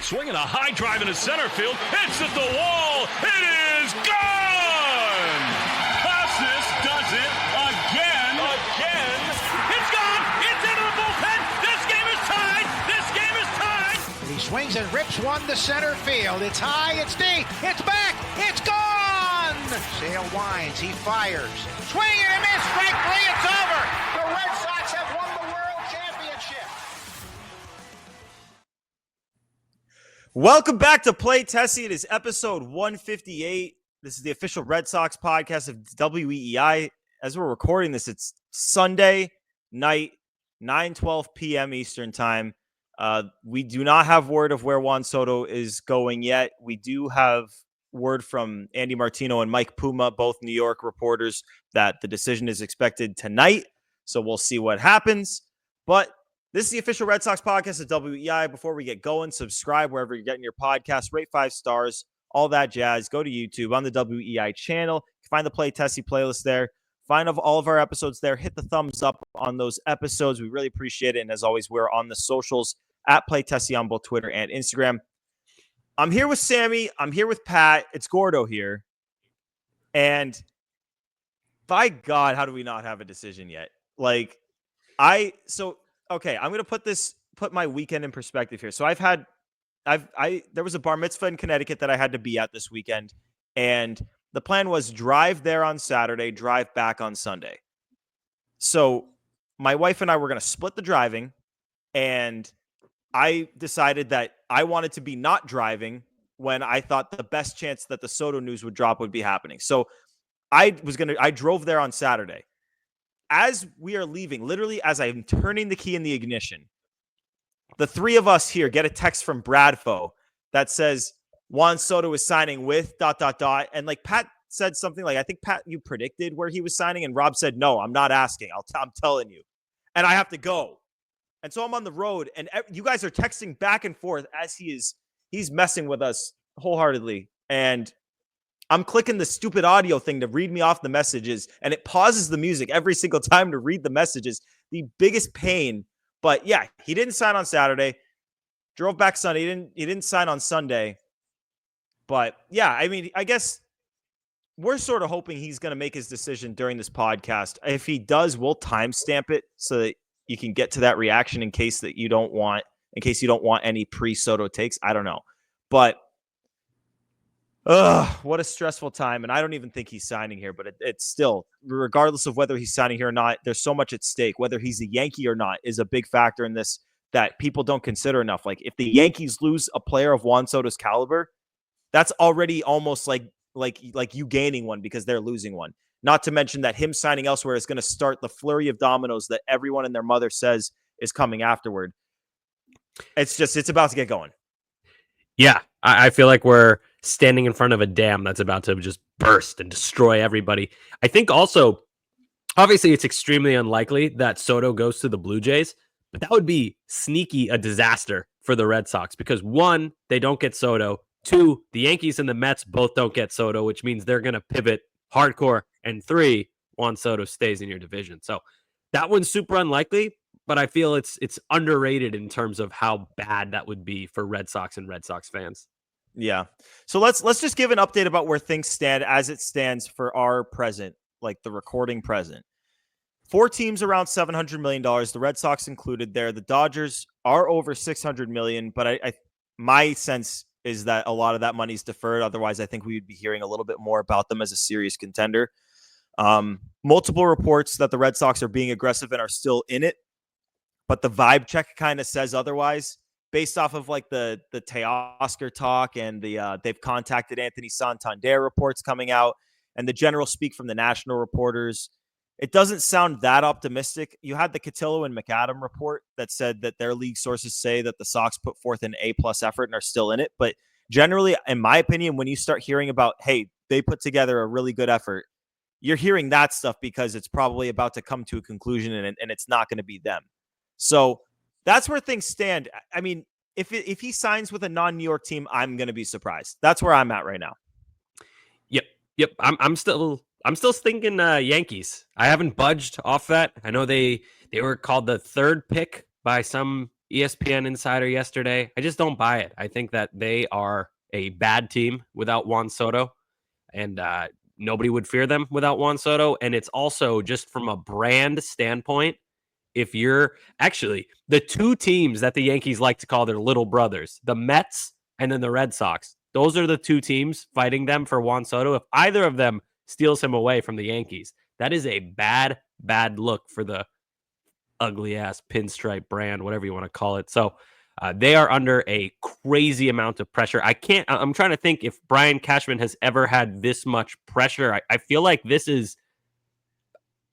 Swinging a high drive into center field. Hits at the wall. It is gone! Casas does it again. It's gone! It's into the bullpen! This game is tied! This game is tied! He swings and rips one to center field. It's high, it's deep, it's back, it's gone! Sale winds, he fires. Swing and a miss, strike three, it's over! The Red Sox have won the World Championship! Welcome back to Play Tessie. It is episode 158. This is the official Red Sox podcast of WEEI. As we're recording this, it's Sunday night, 9:12 p.m. Eastern time. We do not have word of where Juan Soto is going yet. We do have word from Andy Martino and Mike Puma, both New York reporters, that the decision is expected tonight. So we'll see what happens. But this is the official Red Sox podcast at WEI. Before we get going, subscribe wherever you're getting your podcast, rate 5 stars, all that jazz. Go to YouTube on the WEI channel. You can find the Play Tessie playlist there. Find all of our episodes there. Hit the thumbs up on those episodes. We really appreciate it. And as always, we're on the socials at Play Tessie on both Twitter and Instagram. I'm here with Sammy. I'm here with Pat. It's Gordo here. And by God, how do we not have a decision yet? Okay, I'm going to put my weekend in perspective here. So there was a bar mitzvah in Connecticut that I had to be at this weekend. And the plan was drive there on Saturday, drive back on Sunday. So my wife and I were going to split the driving. And I decided that I wanted to be not driving when I thought the best chance that the Soto news would drop would be happening. So I drove there on Saturday. As we are leaving, literally as I'm turning the key in the ignition, the three of us here get a text from Bradfo that says Juan Soto is signing with ... And like Pat said something like, I think Pat, you predicted where he was signing. And Rob said, no, I'm not asking. I'm telling you. And I have to go. And so I'm on the road and you guys are texting back and forth as he's messing with us wholeheartedly. And I'm clicking the stupid audio thing to read me off the messages, and it pauses the music every single time to read the messages. The biggest pain. But yeah, he didn't sign on Saturday. Drove back Sunday. He didn't sign on Sunday. But yeah, I mean, I guess we're sort of hoping he's going to make his decision during this podcast. If he does, we'll timestamp it so that you can get to that reaction in case you don't want any pre-Soto takes. I don't know. But what a stressful time. And I don't even think he's signing here, but it's still, regardless of whether he's signing here or not, there's so much at stake. Whether he's a Yankee or not is a big factor in this that people don't consider enough. Like if the Yankees lose a player of Juan Soto's caliber, that's already almost like you gaining one because they're losing one. Not to mention that him signing elsewhere is going to start the flurry of dominoes that everyone and their mother says is coming afterward. It's about to get going. Yeah, I feel like we're standing in front of a dam that's about to just burst and destroy everybody. I think also, obviously, it's extremely unlikely that Soto goes to the Blue Jays, but that would be sneaky a disaster for the Red Sox because one, they don't get Soto. Two, the Yankees and the Mets both don't get Soto, which means they're going to pivot hardcore. And three, Juan Soto stays in your division. So that one's super unlikely, but I feel it's underrated in terms of how bad that would be for Red Sox and Red Sox fans. Yeah. So let's just give an update about where things stand as it stands for our present, like the recording present. 4 teams around $700 million, the Red Sox included there. The Dodgers are over $600 million, but my sense is that a lot of that money is deferred. Otherwise, I think we would be hearing a little bit more about them as a serious contender. Multiple reports that the Red Sox are being aggressive and are still in it, but the vibe check kind of says otherwise. Based off of like the Teoscar talk and they've contacted Anthony Santander reports coming out and the general speak from the national reporters, it doesn't sound that optimistic. You had the Cotillo and McAdam report that said that their league sources say that the Sox put forth an A+ effort and are still in it. But generally, in my opinion, when you start hearing about, hey, they put together a really good effort, you're hearing that stuff because it's probably about to come to a conclusion and it's not going to be them. So that's where things stand. I mean, if he signs with a non-New York team, I'm going to be surprised. That's where I'm at right now. Yep. I'm still thinking Yankees. I haven't budged off that. I know they were called the third pick by some ESPN insider yesterday. I just don't buy it. I think that they are a bad team without Juan Soto, and nobody would fear them without Juan Soto. And it's also just from a brand standpoint. If you're actually the two teams that the Yankees like to call their little brothers, the Mets and then the Red Sox, those are the two teams fighting them for Juan Soto. If either of them steals him away from the Yankees, that is a bad, bad look for the ugly ass pinstripe brand, whatever you want to call it. So they are under a crazy amount of pressure. I'm trying to think if Brian Cashman has ever had this much pressure. I feel like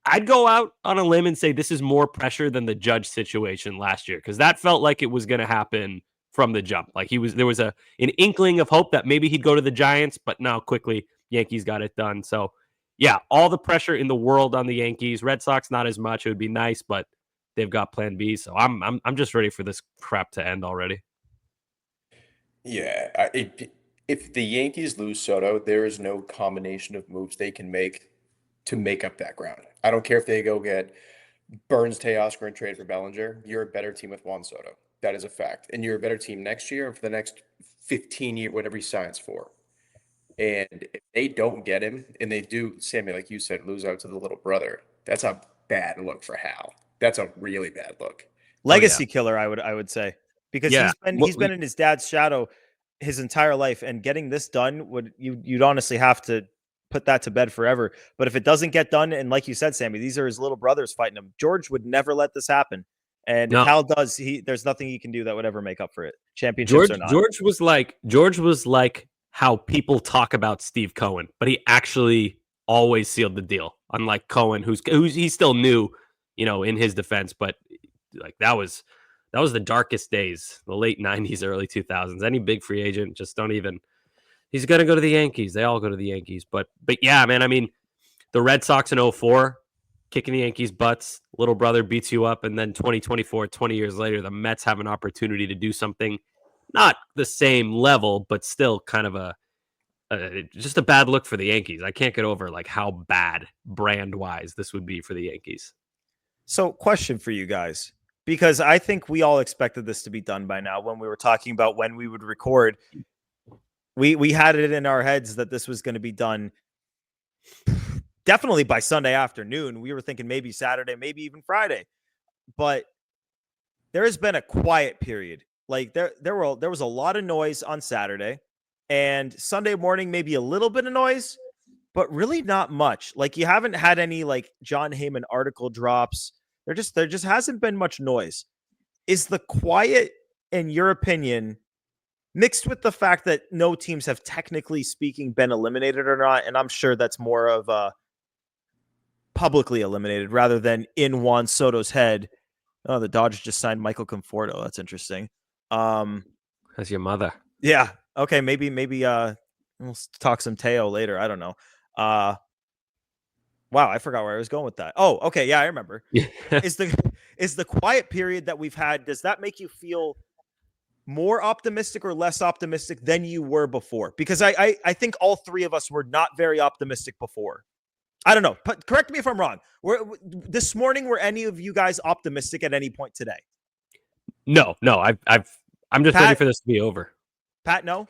I'd go out on a limb and say this is more pressure than the Judge situation last year, because that felt like it was going to happen from the jump. Like there was an inkling of hope that maybe he'd go to the Giants, but now quickly Yankees got it done. So yeah, all the pressure in the world on the Yankees. Red Sox not as much. It would be nice, but they've got Plan B. So I'm just ready for this crap to end already. Yeah, if the Yankees lose Soto, there is no combination of moves they can make to make up that ground. I don't care if they go get Burns, Teoscar, and trade for Bellinger. You're a better team with Juan Soto. That is a fact. And you're a better team next year and for the next 15 years, whatever he signs for. And if they don't get him, and they do, Sammy, like you said, lose out to the little brother, that's a bad look for Hal. That's a really bad look. Legacy killer, I would say, because Yeah. he's been in his dad's shadow his entire life, and getting this done you'd honestly have to put that to bed forever. But if it doesn't get done, and like you said, Sammy, these are his little brothers fighting him. George would never let this happen, and No. if Hal does, there's nothing he can do that would ever make up for it. Championships or not. George was like how people talk about Steve Cohen, but he actually always sealed the deal. Unlike Cohen, who's he still new, in his defense, but like that was the darkest days, the late 90s, early 2000s. Any big free agent, just don't even. He's going to go to the Yankees. They all go to the Yankees. But yeah, man, I mean, the Red Sox in 2004, kicking the Yankees' butts, little brother beats you up, and then 2024, 20 years later, the Mets have an opportunity to do something, not the same level, but still kind of just a bad look for the Yankees. I can't get over like how bad brand-wise this would be for the Yankees. So, question for you guys, because I think we all expected this to be done by now when we were talking about when we would record. We had it in our heads that this was going to be done definitely by Sunday afternoon. We were thinking maybe Saturday, maybe even Friday. But there has been a quiet period. Like there was a lot of noise on Saturday, and Sunday morning maybe a little bit of noise, but really not much. Like you haven't had any like John Heyman article drops. There just hasn't been much noise. Is the quiet, in your opinion, mixed with the fact that no teams have technically speaking been eliminated or not, and I'm sure that's more of a publicly eliminated rather than in Juan Soto's head. Oh, the Dodgers just signed Michael Conforto. That's interesting. That's your mother. Yeah. Okay. Maybe we'll talk some Teo later. I don't know. Wow, I forgot where I was going with that. Oh, okay. Yeah, I remember. Is the quiet period that we've had, does that make you feel more optimistic or less optimistic than you were before? Because I think all three of us were not very optimistic before. I don't know. But correct me if I'm wrong. This morning, were any of you guys optimistic at any point today? No. I'm just ready for this to be over. Pat, no?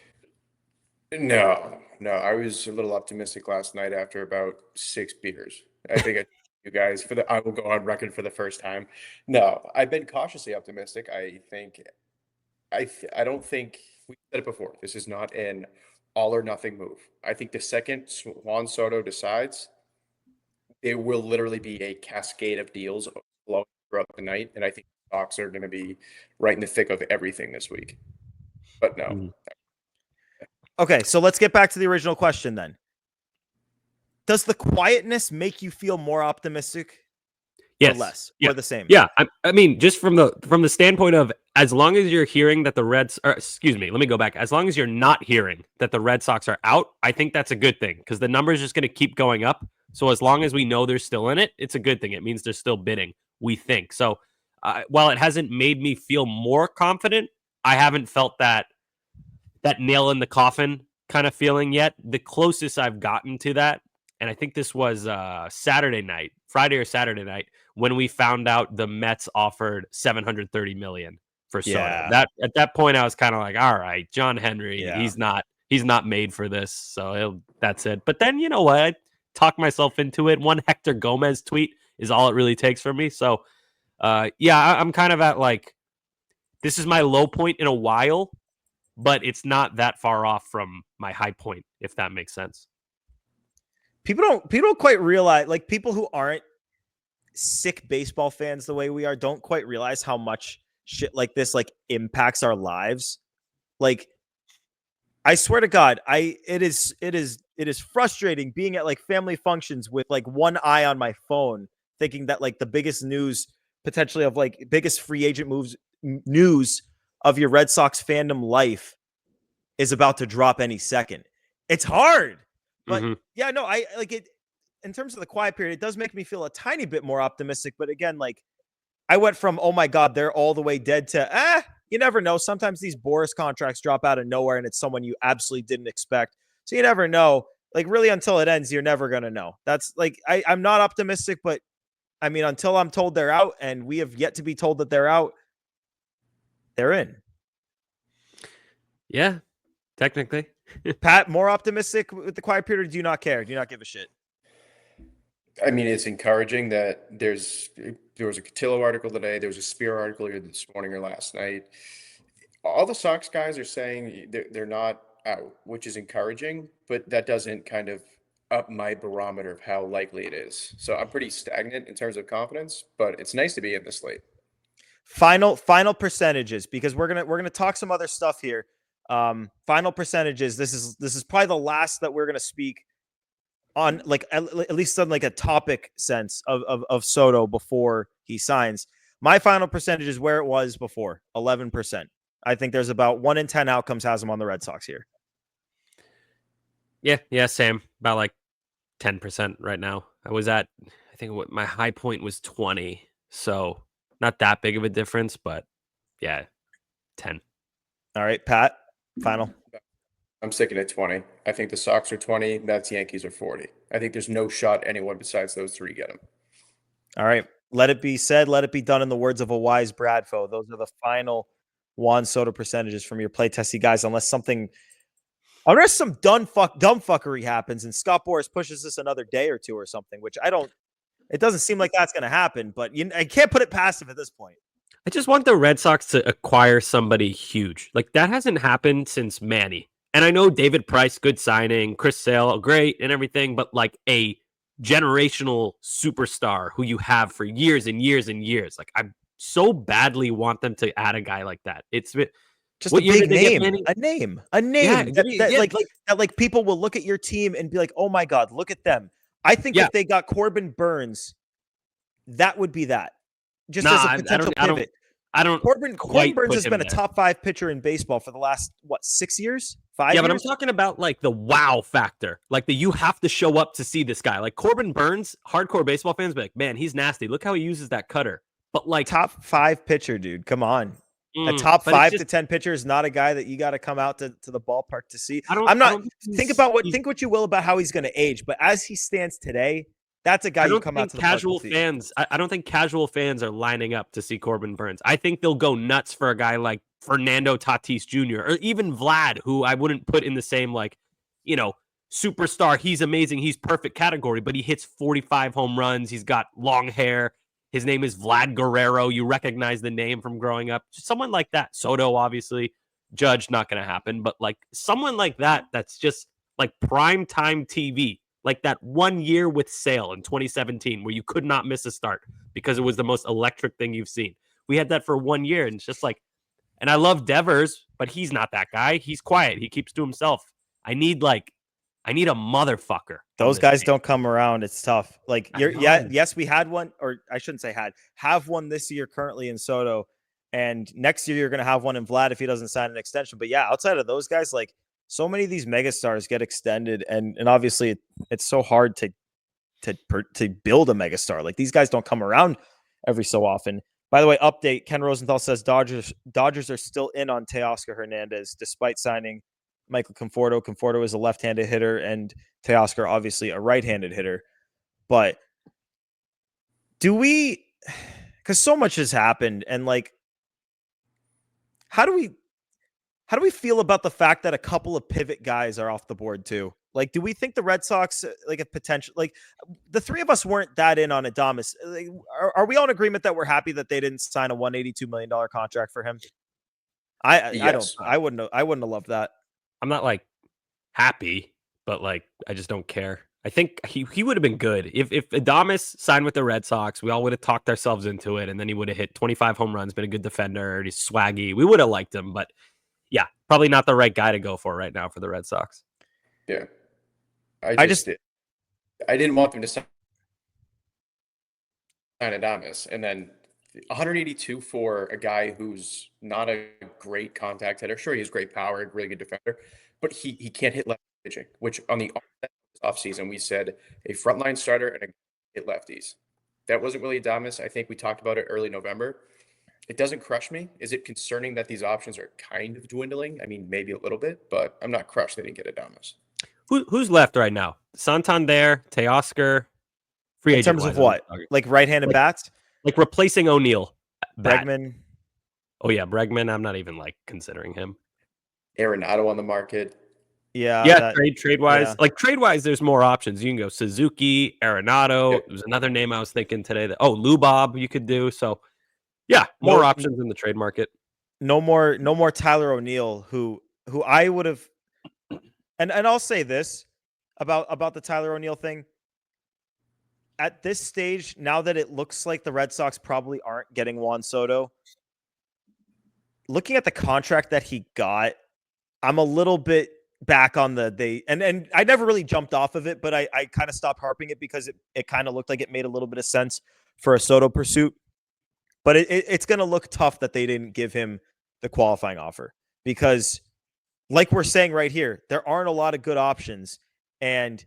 No. I was a little optimistic last night after about 6 beers. I think you guys I will go on record for the first time. No, I've been cautiously optimistic. I don't think we said it before. This is not an all or nothing move. I think the second Juan Soto decides, it will literally be a cascade of deals flowing throughout the night, and I think the Sox are going to be right in the thick of everything this week. But no. Mm. Okay, so let's get back to the original question then. Does the quietness make you feel more optimistic? Yes. Or less? Yeah. Or the same? Yeah. I mean, just from the standpoint of, as long as you're hearing that let me go back. As long as you're not hearing that the Red Sox are out, I think that's a good thing, because the number is just going to keep going up. So as long as we know they're still in it, it's a good thing. It means they're still bidding, we think. So while it hasn't made me feel more confident, I haven't felt that nail in the coffin kind of feeling yet. The closest I've gotten to that, and I think this was Friday or Saturday night, when we found out the Mets offered $730 million for Soto. Yeah. That at that point I was kind of like, all right, John Henry, Yeah. he's not made for this. So that's it. But then you know what? I talked myself into it. One Hector Gomez tweet is all it really takes for me. So I'm kind of at like, this is my low point in a while, but it's not that far off from my high point, if that makes sense. People don't quite realize, like, people who aren't sick baseball fans the way we are don't quite realize how much shit like this like impacts our lives. Like, I swear to God, it is frustrating being at like family functions with like one eye on my phone, thinking that like the biggest news potentially of like biggest free agent news of your Red Sox fandom life is about to drop any second. It's hard. But yeah, no, I like it. In terms of the quiet period, it does make me feel a tiny bit more optimistic. But again, like, I went from, oh my God, they're all the way dead to, you never know. Sometimes these Boris contracts drop out of nowhere and it's someone you absolutely didn't expect. So you never know. Like, really, until it ends, you're never going to know. That's like, I'm not optimistic, but I mean, until I'm told they're out, and we have yet to be told that they're out, they're in. Yeah, technically. Pat, more optimistic with the quiet period, or do you not care? Do you not give a shit? I mean, it's encouraging that there was a Cotillo article today. There was a Spear article either this morning or last night. All the Sox guys are saying they're not out, which is encouraging, but that doesn't kind of up my barometer of how likely it is. So I'm pretty stagnant in terms of confidence, but it's nice to be in this late. Final percentages, because we're gonna talk some other stuff here. Final percentages. This is probably the last that we're gonna speak on, like at least on like a topic sense of Soto before he signs. My final percentage is where it was before, 11%. I think there's about 1 in 10 outcomes has him on the Red Sox here. Yeah, same. About like 10% right now. I think what my high point was 20. So not that big of a difference, but yeah, 10. All right, Pat, final. I'm sticking at 20. I think the Sox are 20. Mets, Yankees are 40. I think there's no shot anyone besides those three get them. All right. Let it be said. Let it be done, in the words of a wise Bradfo. Those are the final Juan Soto percentages from your play testy guys, unless some dumb fuckery happens and Scott Boras pushes this another day or two or something, which it doesn't seem like that's going to happen, but I can't put it past him at this point. I just want the Red Sox to acquire somebody huge. Like, that hasn't happened since Manny. And I know David Price, good signing, Chris Sale, great and everything, but like a generational superstar who you have for years and years and years. Like, I so badly want them to add a guy like that. It's just a big name, a name Yeah, that people will look at your team and be like, oh my God, look at them. I think if they got Corbin Burns, that would be that. Just as a potential pivot. Corbin Burns has been a top 5 pitcher in baseball for the last 6 years? 5 years? Yeah, but I'm talking about like the wow factor. Like, you have to show up to see this guy. Like, Corbin Burns, hardcore baseball fans be like, man, he's nasty. Look how he uses that cutter. But like, top 5 pitcher, dude. Come on. A top 5 to 10 pitcher is not a guy that you got to come out to the ballpark to see. Think what you will about how he's going to age, but as he stands today, that's a guy you come out to the casual fans. I don't think casual fans are lining up to see Corbin Burns. I think they'll go nuts for a guy like Fernando Tatis Jr. or even Vlad, who I wouldn't put in the same, like, superstar. He's amazing. He's perfect category, but he hits 45 home runs. He's got long hair. His name is Vlad Guerrero. You recognize the name from growing up. Just someone like that. Soto, obviously. Judge, not going to happen. But like someone like that, that's just like prime time TV. Like that 1 year with Sale in 2017 where you could not miss a start because it was the most electric thing you've seen. We had that for 1 year, and it's just like, and I love Devers, but he's not that guy. He's quiet. He keeps to himself. I need a motherfucker. Those guys don't come around. It's tough. Like, yes, we had one, or I shouldn't say have one this year currently in Soto, and next year you're going to have one in Vlad if he doesn't sign an extension. But yeah, outside of those guys, like, so many of these megastars get extended, and obviously it's so hard to build a megastar. Like, these guys don't come around every so often. By the way, update: Ken Rosenthal says Dodgers are still in on Teoscar Hernandez despite signing Michael Conforto. Conforto is a left-handed hitter, and Teoscar obviously a right-handed hitter. But because so much has happened, and like, how do we feel about the fact that a couple of pivot guys are off the board too? Like, do we think the Red Sox like a potential, like the three of us weren't that in on Adames? Like, are we all in agreement that we're happy that they didn't sign a $182 million contract for him? I don't, Yes. I wouldn't have loved that. I'm not like happy, but like I just don't care. I think he would have been good if Adames signed with the Red Sox. We all would have talked ourselves into it, and then he would have hit 25 home runs, been a good defender, he's swaggy. We would have liked him, but yeah, probably not the right guy to go for right now for the Red Sox. Yeah. I didn't want them to sign Adames, and then 182 for a guy who's not a great contact hitter. Sure, he has great power, really good defender, but he can't hit left pitching, which on the offseason we said a frontline starter and a hit lefties. That wasn't really Adames. I think we talked about it early November. It doesn't crush me. Is it concerning that these options are kind of dwindling? I mean, maybe a little bit, but I'm not crushed they didn't get Adames. Who's left right now? Santander, Teoscar, free agent. In terms of what? Like right-handed bats? Like replacing O'Neill. Bregman. Oh yeah, Bregman. I'm not even like considering him. Arenado on the market. Yeah. Trade wise. yeah. Like trade wise, there's more options. You can go Suzuki, Arenado. Yep. There's another name I was thinking today that Lubob you could do. So yeah, more options in the trade market. No more Tyler O'Neill, who I would have, and I'll say this about the Tyler O'Neill thing. At this stage, now that it looks like the Red Sox probably aren't getting Juan Soto, looking at the contract that he got, I'm a little bit back on and I never really jumped off of it, but I kind of stopped harping it because it kind of looked like it made a little bit of sense for a Soto pursuit. But it's going to look tough that they didn't give him the qualifying offer because, like we're saying right here, there aren't a lot of good options. And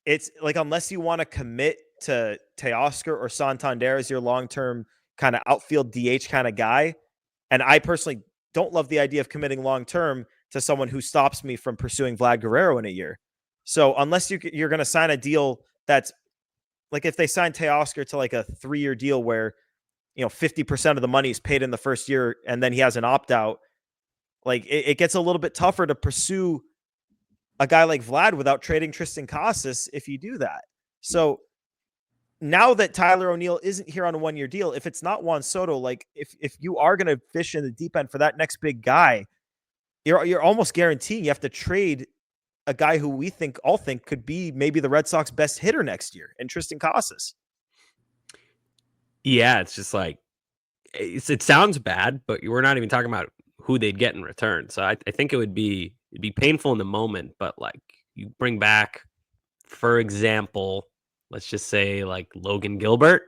it's like, unless you want to commit to Teoscar or Santander as your long-term kind of outfield DH kind of guy, and I personally don't love the idea of committing long-term to someone who stops me from pursuing Vlad Guerrero in a year. So unless you're going to sign a deal that's, like if they sign Teoscar to like a 3-year deal where, 50% of the money is paid in the first year and then he has an opt-out, like it gets a little bit tougher to pursue a guy like Vlad without trading Tristan Casas if you do that. So now that Tyler O'Neill isn't here on a 1-year deal, if it's not Juan Soto, like if you are going to fish in the deep end for that next big guy, you're almost guaranteeing you have to trade a guy who we all think could be maybe the Red Sox best hitter next year, and Tristan Casas. Yeah, it's just like it sounds bad, but we're not even talking about who they'd get in return. So I think it'd be painful in the moment, but like you bring back, for example, let's just say like Logan Gilbert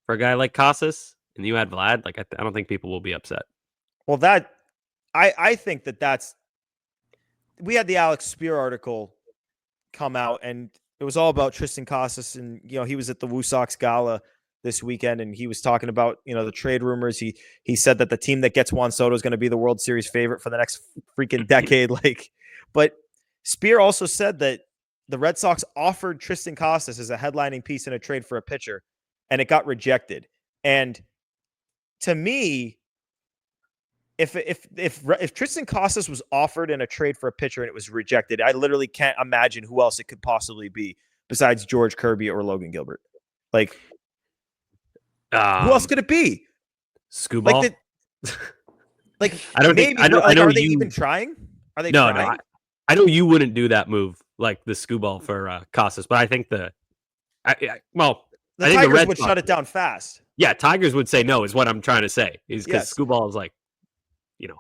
for a guy like Casas, and you add Vlad, like I don't think people will be upset. Well, I think that's. We had the Alex Spear article come out, and it was all about Tristan Casas, and he was at the Woo Sox Gala this weekend, and he was talking about the trade rumors. He said that the team that gets Juan Soto is going to be the World Series favorite for the next freaking decade. But Spear also said that the Red Sox offered Tristan Casas as a headlining piece in a trade for a pitcher, and it got rejected. And to me, if Tristan Casas was offered in a trade for a pitcher and it was rejected, I literally can't imagine who else it could possibly be besides George Kirby or Logan Gilbert. Like, who else could it be? Screwball. Like I don't maybe, think I know. I know are they you even trying? Are they no, trying? no. I know you wouldn't do that move like the screwball for Casas, but I think the I think Tigers the Red would Sox shut it down fast. Yeah, Tigers would say no, is what I'm trying to say. Is because Yes. Screwball is like,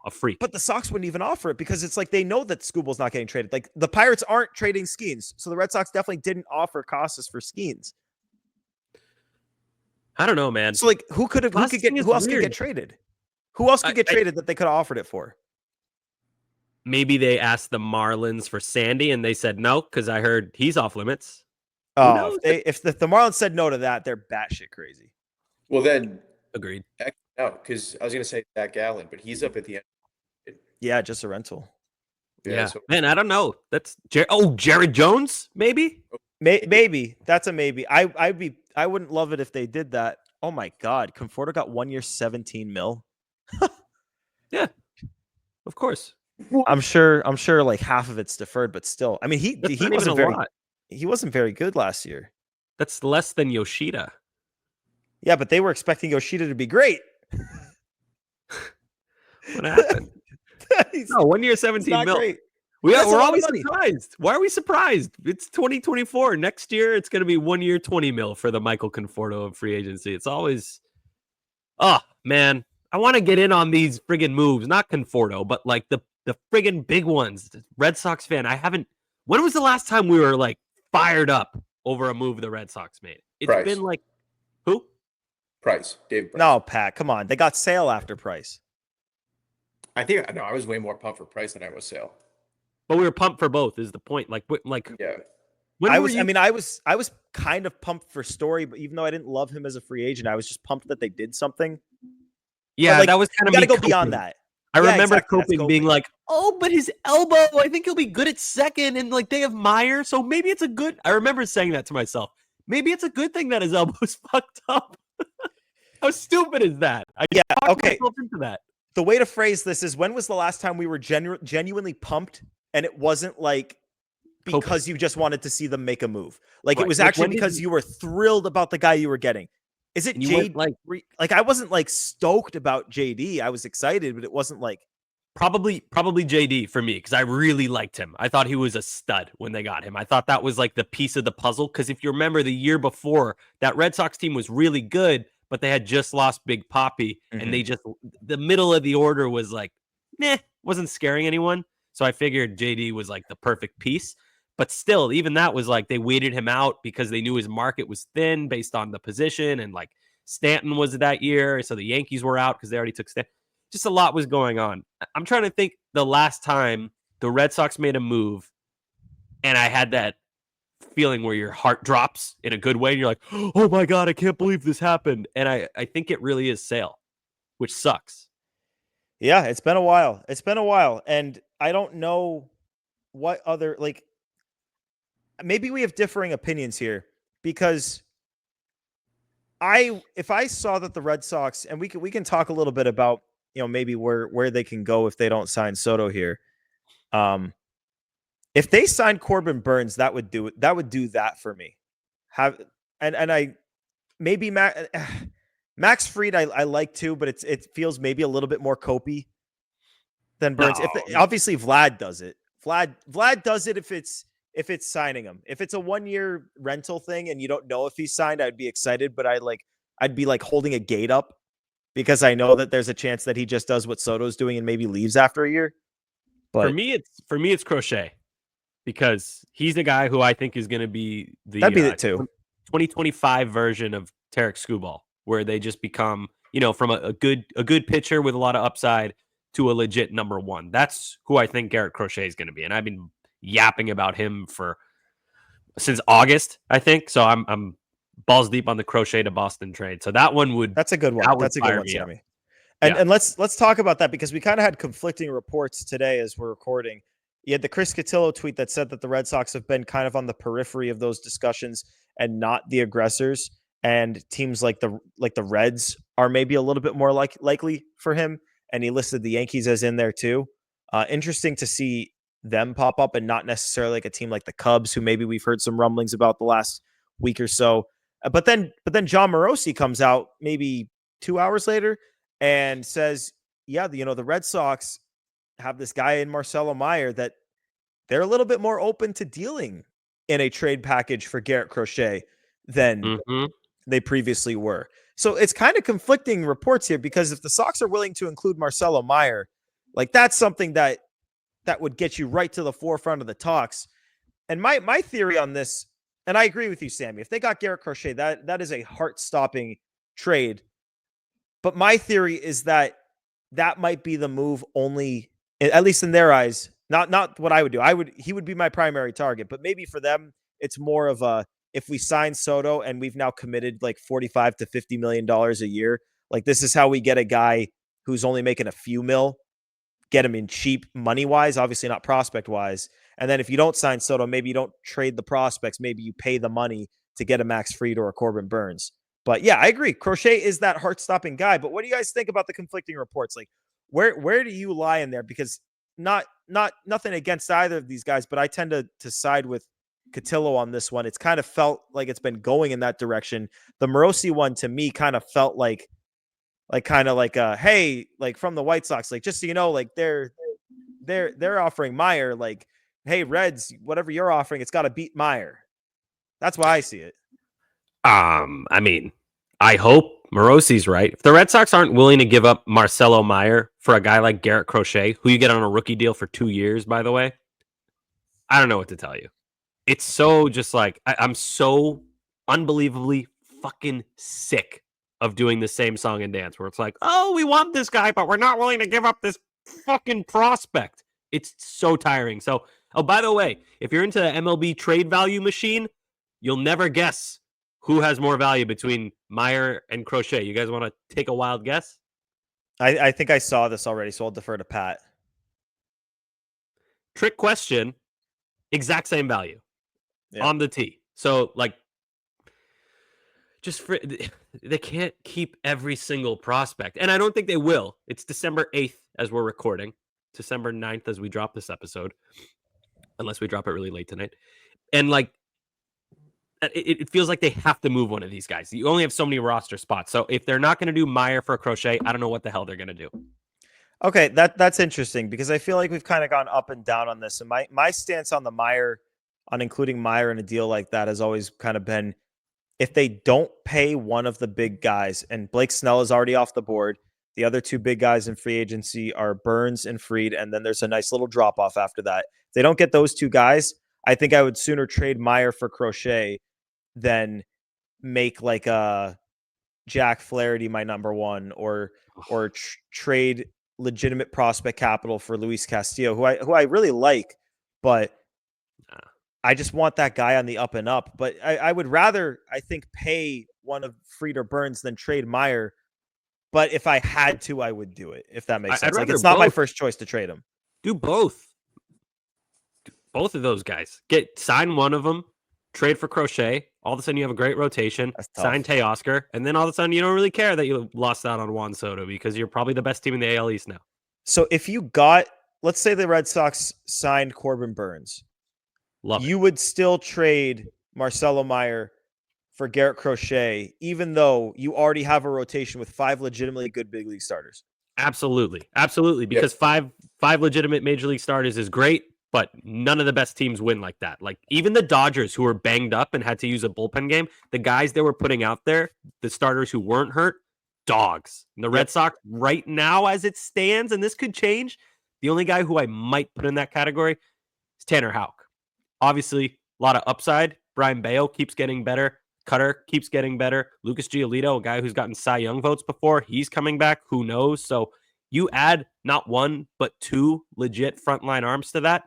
a freak. But the Sox wouldn't even offer it because it's like they know that Screwball's not getting traded. Like the Pirates aren't trading Skeens, so the Red Sox definitely didn't offer Casas for Skeens. I don't know, man. So like, who else could get traded? Who else could get traded that they could have offered it for? Maybe they asked the Marlins for Sandy and they said no because I heard he's off limits. Oh, if the Marlins said no to that, they're batshit crazy. Well, then agreed. No, because I was going to say Zach Gallen, but he's up at the end. Yeah, just a rental. Yeah. So, man, I don't know. That's Jared Jones, maybe. Maybe that's a maybe. I wouldn't love it if they did that. Oh my God, Conforto got 1 year, $17 million. Yeah, of course. I'm sure like half of it's deferred, but still. I mean, he That's not even wasn't a very lot. he wasn't very good last year. That's less than Yoshida. Yeah, but they were expecting Yoshida to be great. What happened? he's, No, 1 year, he's 17 not mil. great. We're That's a lot of always money. surprised. Why are we surprised? It's 2024. Next year, it's going to be 1 year, 20 mil for the Michael Conforto of free agency. It's always, oh, man. I want to get in on these friggin' moves. Not Conforto, but like the friggin' big ones. Red Sox fan, when was the last time we were like fired up over a move the Red Sox made? It's Price. been like, who? Price. David Price. No, Pat, come on. They got Sale after Price. I was way more pumped for Price than I was Sale. But we were pumped for both is the point. Yeah. I was kind of pumped for Story, but even though I didn't love him as a free agent, I was just pumped that they did something. Yeah, like, that was kind of got to me go beyond coping. that. I Yeah, remember exactly, that's coping being coping. like, oh, but his elbow, I think he'll be good at second, and like they have Meyer, so maybe it's a good. I remember saying that to myself. Maybe it's a good thing that his elbow's fucked up. How stupid is that? I talked myself into that. The way to phrase this is, when was the last time we were genuinely pumped and it wasn't like because you just wanted to see them make a move? Like, it was actually because you were thrilled about the guy you were getting. Is it JD? Like I wasn't like stoked about JD. I was excited, but it wasn't like probably JD for me, because I really liked him. I thought he was a stud when they got him. I thought that was like the piece of the puzzle, because if you remember the year before, that Red Sox team was really good, but they had just lost Big Papi, and they just, the middle of the order was like, wasn't scaring anyone. So I figured JD was like the perfect piece. But still, even that was like they waited him out because they knew his market was thin based on the position. And like Stanton was that year. So the Yankees were out because they already took Stanton. Just a lot was going on. I'm trying to think the last time the Red Sox made a move and I had that feeling where your heart drops in a good way. And you're like, oh my God, I can't believe this happened. And I think it really is Sale, which sucks. Yeah, it's been a while. And I don't know what other, like, maybe we have differing opinions here, because if I saw that the Red Sox, and we can talk a little bit about, maybe where they can go if they don't sign Soto here. If they signed Corbin Burns, that would do that for me. Maybe Max Fried I like too, but it feels maybe a little bit more copy than Burns. No. Obviously Vlad does it. Vlad does it if it's signing him. If it's a 1-year rental thing and you don't know if he's signed, I'd be excited, but I'd be like holding a gate up, because I know that there's a chance that he just does what Soto's doing and maybe leaves after a year. But for me it's Crochet, because he's the guy who I think is going to be the that'd be it too. 2025 version of Tarek Skubal, where they just become, from a good pitcher with a lot of upside to a legit number one. That's who I think Garrett Crochet is going to be. And I've been yapping about him since August, I think. So I'm balls deep on the Crochet to Boston trade. So that's a good one. That's a good one, Sammy. And let's talk about that, because we kind of had conflicting reports today as we're recording. You had the Chris Cotillo tweet that said that the Red Sox have been kind of on the periphery of those discussions and not the aggressors, and teams like the Reds are maybe a little bit more likely for him. And he listed the Yankees as in there too. Interesting to see them pop up, and not necessarily like a team like the Cubs, who maybe we've heard some rumblings about the last week or so. But then John Morosi comes out maybe 2 hours later and says, yeah, the Red Sox have this guy in Marcelo Meyer that they're a little bit more open to dealing in a trade package for Garrett Crochet than they previously were. So it's kind of conflicting reports here, because if the Sox are willing to include Marcelo Meyer, like, that's something that would get you right to the forefront of the talks. And my theory on this, and I agree with you, Sammy, if they got Garrett Crochet, that is a heart-stopping trade. But my theory is that might be the move only, at least in their eyes, not what I would do. He would be my primary target, but maybe for them, it's more of a, if we sign Soto and we've now committed like $45 to $50 million a year, like, this is how we get a guy who's only making a few mil, get him in cheap money wise, obviously not prospect wise. And then if you don't sign Soto, maybe you don't trade the prospects, maybe you pay the money to get a Max Fried or a Corbin Burns. But yeah, I agree. Crochet is that heart-stopping guy. But what do you guys think about the conflicting reports? Like, where do you lie in there? Because nothing against either of these guys, but I tend to side with Cotillo on this one. It's kind of felt like it's been going in that direction. The Morosi one to me kind of felt like kind of like a hey, like from the White Sox, like just so you know, like they're offering Meyer, like, hey, Reds, whatever you're offering, it's got to beat Meyer. That's why I see it. I mean, I hope Morosi's right. If the Red Sox aren't willing to give up Marcelo Meyer for a guy like Garrett Crochet, who you get on a rookie deal for 2 years, by the way, I don't know what to tell you. It's so just like I'm so unbelievably fucking sick of doing the same song and dance where it's like, oh, we want this guy, but we're not willing to give up this fucking prospect. It's so tiring. So, oh, by the way, if you're into the MLB trade value machine, you'll never guess who has more value between Meyer and Crochet. You guys want to take a wild guess? I think I saw this already, so I'll defer to Pat. Trick question. Exact same value on the tee. So, like, just for they can't keep every single prospect. And I don't think they will. It's December 8th as we're recording, December 9th as we drop this episode, unless we drop it really late tonight. And like, it feels like they have to move one of these guys. You only have so many roster spots. So if they're not going to do Meyer for a Crochet, I don't know what the hell they're going to do. Okay, that's interesting because I feel like we've kind of gone up and down on this. And my stance on the Meyer, on including Meyer in a deal like that, has always kind of been, if they don't pay one of the big guys, and Blake Snell is already off the board, the other two big guys in free agency are Burns and Fried, and then there's a nice little drop off after that. If they don't get those two guys, I think I would sooner trade Meyer for Crochet than make like a Jack Flaherty my number one, or trade legitimate prospect capital for Luis Castillo, who I really like, but I just want that guy on the up and up. But I would rather, I think, pay one of Fried or Burns than trade Meyer. But if I had to, I would do it, if that makes sense. Like, it's not my first choice to trade him. Do both. Both of those guys. Sign one of them, trade for Crochet. All of a sudden, you have a great rotation. Sign Teoscar. And then all of a sudden, you don't really care that you lost out on Juan Soto because you're probably the best team in the AL East now. So if you got, let's say the Red Sox signed Corbin Burns. You would still trade Marcelo Meyer for Garrett Crochet, even though you already have a rotation with 5 legitimately good big league starters. Absolutely. Because five legitimate major league starters is great, but none of the best teams win like that. Like, even the Dodgers, who were banged up and had to use a bullpen game, the guys they were putting out there, the starters who weren't hurt, dogs. And the Red Sox right now, as it stands, and this could change, the only guy who I might put in that category is Tanner Houck. Obviously, a lot of upside. Brian Bayo keeps getting better. Cutter keeps getting better. Lucas Giolito, a guy who's gotten Cy Young votes before, he's coming back. Who knows? So you add not one, but 2 legit frontline arms to that.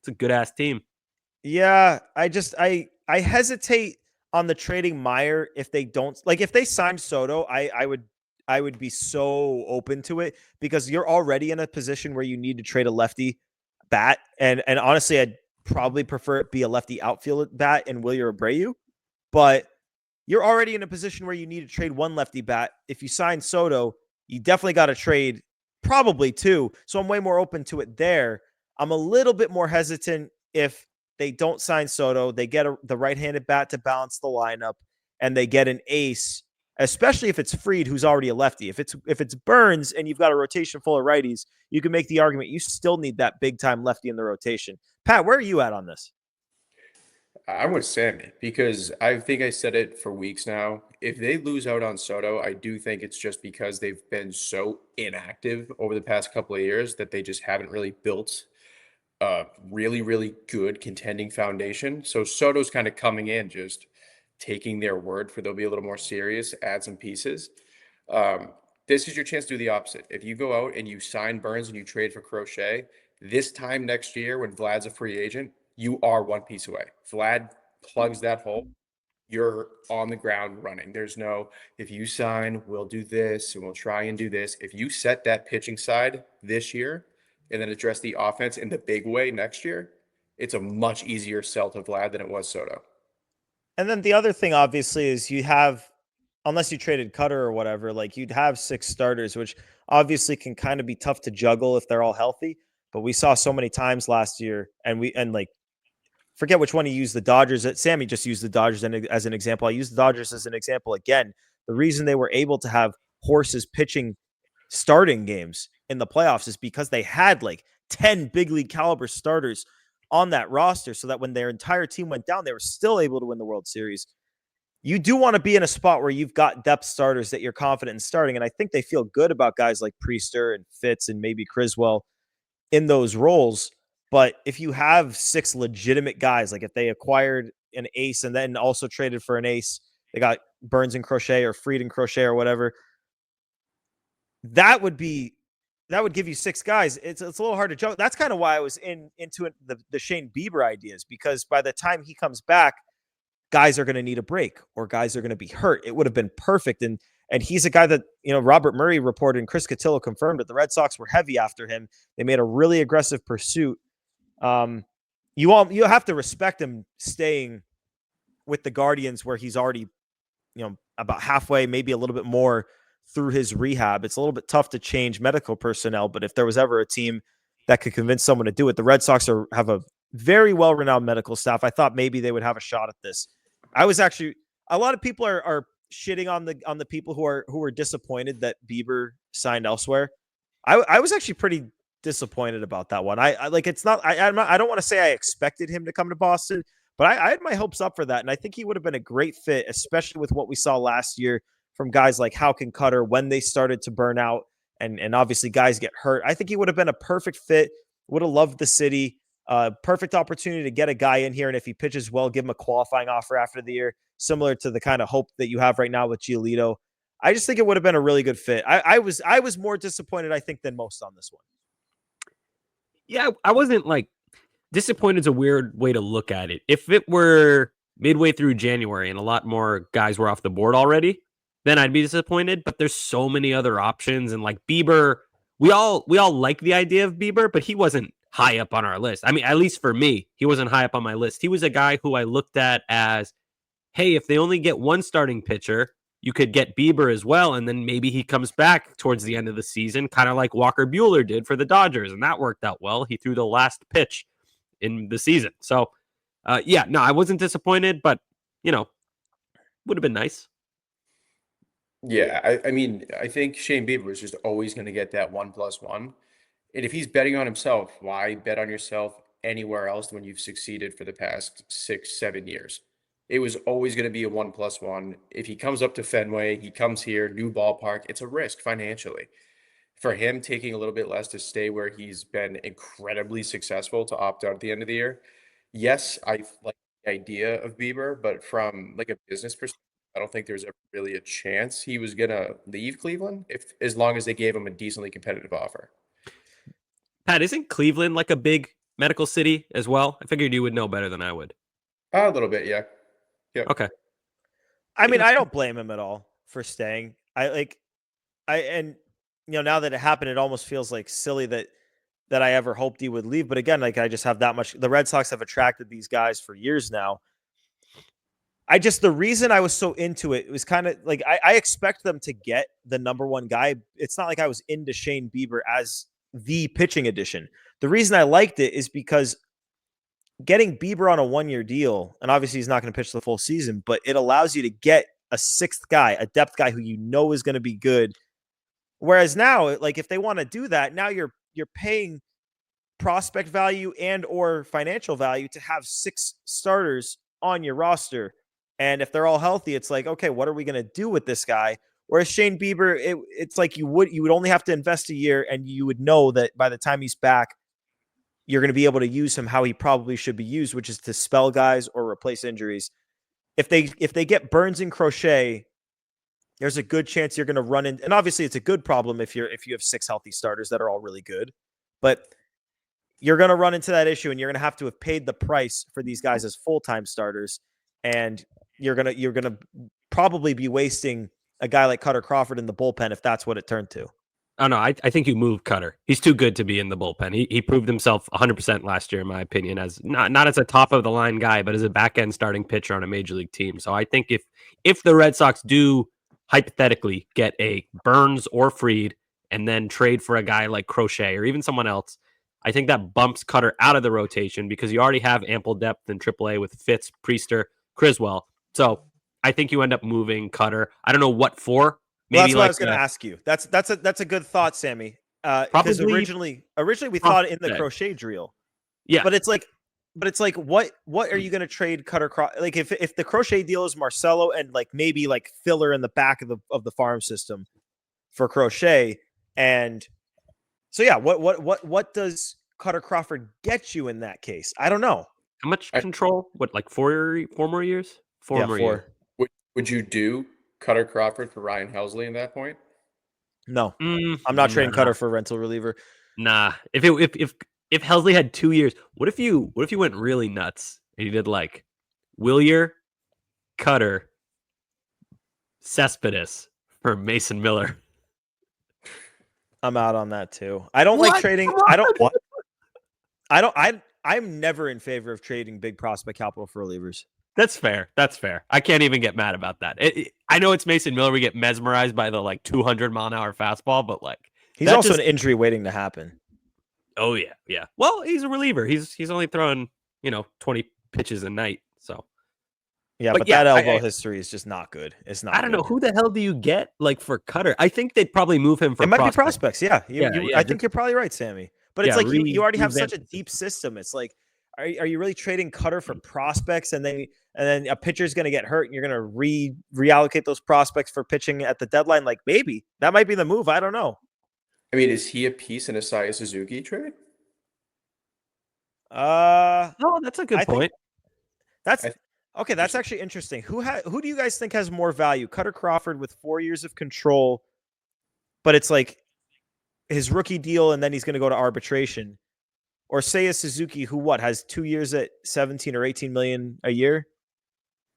It's a good-ass team. Yeah, I hesitate on the trading Meyer if they don't. Like, if they signed Soto, I would be so open to it, because you're already in a position where you need to trade a lefty bat. And honestly, I'd probably prefer it be a lefty outfield bat in Willy or Abreu, but you're already in a position where you need to trade one lefty bat. If you sign Soto, you definitely got to trade probably 2. So I'm way more open to it there. I'm a little bit more hesitant if they don't sign Soto, they get the right-handed bat to balance the lineup, and they get an ace, especially if it's Fried, who's already a lefty. If it's Burns and you've got a rotation full of righties, you can make the argument you still need that big-time lefty in the rotation. Pat, where are you at on this? I'm with Sammy, because I think I said it for weeks now. If they lose out on Soto, I do think it's just because they've been so inactive over the past couple of years that they just haven't really built a really, really good contending foundation. So Soto's kind of coming in, just taking their word for they'll be a little more serious, add some pieces. This is your chance to do the opposite. If you go out and you sign Burns and you trade for Crochet, this time next year when Vlad's a free agent, you are one piece away. Vlad plugs that hole, you're on the ground running. There's no, if you sign, we'll do this and we'll try and do this. If you set that pitching side this year and then address the offense in the big way next year, it's a much easier sell to Vlad than it was Soto. And then the other thing, obviously, is you have unless you traded Cutter or whatever, like you'd have 6 starters, which obviously can kind of be tough to juggle if they're all healthy. But we saw so many times last year, and like forget which one he used, the Dodgers. Sammy just used the Dodgers as an example. I use the Dodgers as an example again. The reason they were able to have horses pitching starting games in the playoffs is because they had like 10 big league caliber starters on that roster, so that when their entire team went down, they were still able to win the World Series. You do want to be in a spot where you've got depth starters that you're confident in starting. And I think they feel good about guys like Priester and Fitz and maybe Criswell in those roles. But if you have 6 legitimate guys, like if they acquired an ace and then also traded for an ace, they got Burns and Crochet or Fried and Crochet or whatever, that would give you 6 guys. It's a little hard to juggle. That's kind of why I was into it, the Shane Bieber ideas, because by the time he comes back, guys are going to need a break or guys are going to be hurt. It would have been perfect. And he's a guy that, Robert Murray reported and Chris Cotillo confirmed that the Red Sox were heavy after him. They made a really aggressive pursuit. You have to respect him staying with the Guardians, where he's already, about halfway, maybe a little bit more through his rehab. It's a little bit tough to change medical personnel, but if there was ever a team that could convince someone to do it, the Red Sox have a very well-renowned medical staff. I thought maybe they would have a shot at this. I was actually, a lot of people are shitting on the people who were disappointed that Bieber signed elsewhere. I was actually pretty disappointed about that one. I like, it's not, I don't want to say I expected him to come to Boston, but I had my hopes up for that. And I think he would have been a great fit, especially with what we saw last year from guys like Houck and Cutter when they started to burn out and obviously guys get hurt. I think he would have been a perfect fit, would have loved the city. Perfect opportunity to get a guy in here, and if he pitches well, give him a qualifying offer after the year, similar to the kind of hope that you have right now with Giolito. I just think it would have been a really good fit. I was more disappointed, I think, than most on this one. Yeah, I wasn't like disappointed is a weird way to look at it. If it were midway through January and a lot more guys were off the board already, then I'd be disappointed. But there's so many other options, and like Bieber, we all like the idea of Bieber, but he wasn't high up on our list. I mean, at least for me, he wasn't high up on my list. He was a guy who I looked at as, hey, if they only get one starting pitcher, you could get Bieber as well, and then maybe he comes back towards the end of the season, kind of like Walker Buehler did for the Dodgers, and that worked out well. He threw the last pitch in the season. So, I wasn't disappointed, but, would have been nice. Yeah, I mean, I think Shane Bieber is just always going to get that 1+1. And if he's betting on himself, why bet on yourself anywhere else when you've succeeded for the past 6-7 years? It was always going to be a 1+1. If he comes up to Fenway, he comes here, new ballpark, it's a risk financially. For him taking a little bit less to stay where he's been incredibly successful to opt out at the end of the year. Yes, I like the idea of Bieber, but from like a business perspective, I don't think there's really a chance he was going to leave Cleveland as long as they gave him a decently competitive offer. Pat, isn't Cleveland like a big medical city as well? I figured you would know better than I would. A little bit, yeah. Yep. Okay. I mean, I don't blame him at all for staying. Now that it happened, it almost feels like silly that I ever hoped he would leave. But again, like I just have that much. The Red Sox have attracted these guys for years now. The reason I was so into it was kind of like I expect them to get the number one guy. It's not like I was into Shane Bieber as the pitching addition. The reason I liked it is because getting Bieber on a 1-year deal, and obviously he's not going to pitch the full season, but it allows you to get a 6th guy, a depth guy who is going to be good. Whereas now, like if they want to do that, now you're paying prospect value and or financial value to have 6 starters on your roster. And if they're all healthy, it's like, okay, what are we going to do with this guy? Whereas Shane Bieber, it's like you would only have to invest a year, and you would know that by the time he's back, you're going to be able to use him how he probably should be used, which is to spell guys or replace injuries. If they get Burns and Crochet, there's a good chance you're going to run in. And obviously it's a good problem if you have 6 healthy starters that are all really good, but you're going to run into that issue, and you're going to have paid the price for these guys as full-time starters. And you're going to probably be wasting a guy like Cutter Crawford in the bullpen if that's what it turned to. Oh, no, I think you moved Cutter. He's too good to be in the bullpen. He proved himself 100% last year, in my opinion, as not as a top-of-the-line guy, but as a back-end starting pitcher on a major league team. So I think if the Red Sox do hypothetically get a Burns or Fried and then trade for a guy like Crochet or even someone else, I think that bumps Cutter out of the rotation because you already have ample depth in AAA with Fitz, Priester, Criswell. So I think you end up moving Cutter. I don't know what for. Well, Maybe that's what I like was going to ask you. That's a good thought, Sammy. Because probably originally we thought in the Crochet drill. Yeah. But it's like what are you going to trade Cutter like if the Crochet deal is Marcelo and like maybe like filler in the back of the farm system for Crochet, and so yeah, what does Cutter Crawford get you in that case? I don't know. How much control? What, like four more years? Four more years. Would you do Cutter Crawford for Ryan Helsley in that point? No, I'm not trading Cutter for rental reliever. Nah. If Helsley had 2 years, what if you went really nuts and you did like Willier, Cutter, Cespedes for Mason Miller? I'm out on that too. I don't like trading. I don't. I'm never in favor of trading big prospect capital for relievers. That's fair. I can't even get mad about that. I know it's Mason Miller. We get mesmerized by the like 200-mile-an-hour fastball, but like he's also an injury waiting to happen. Oh yeah. Well, he's a reliever. He's only throwing 20 pitches a night. So yeah, but that elbow history is just not good. It's not. I don't know who the hell do you get like for Cutter. I think they'd probably move him for. It might be prospects. Yeah, I think you're probably right, Sammy. But it's like you already have such a deep system. It's like, are you really trading Cutter for prospects, and then a pitcher's going to get hurt, and you're going to reallocate those prospects for pitching at the deadline? Like maybe that might be the move. I don't know. I mean, is he a piece in a Seiya Suzuki trade? No, that's a good point. Okay, that's actually interesting. Who do you guys think has more value? Cutter Crawford with 4 years of control, but it's like his rookie deal, and then he's going to go to arbitration, or Seiya Suzuki, who has 2 years at 17 or 18 million a year?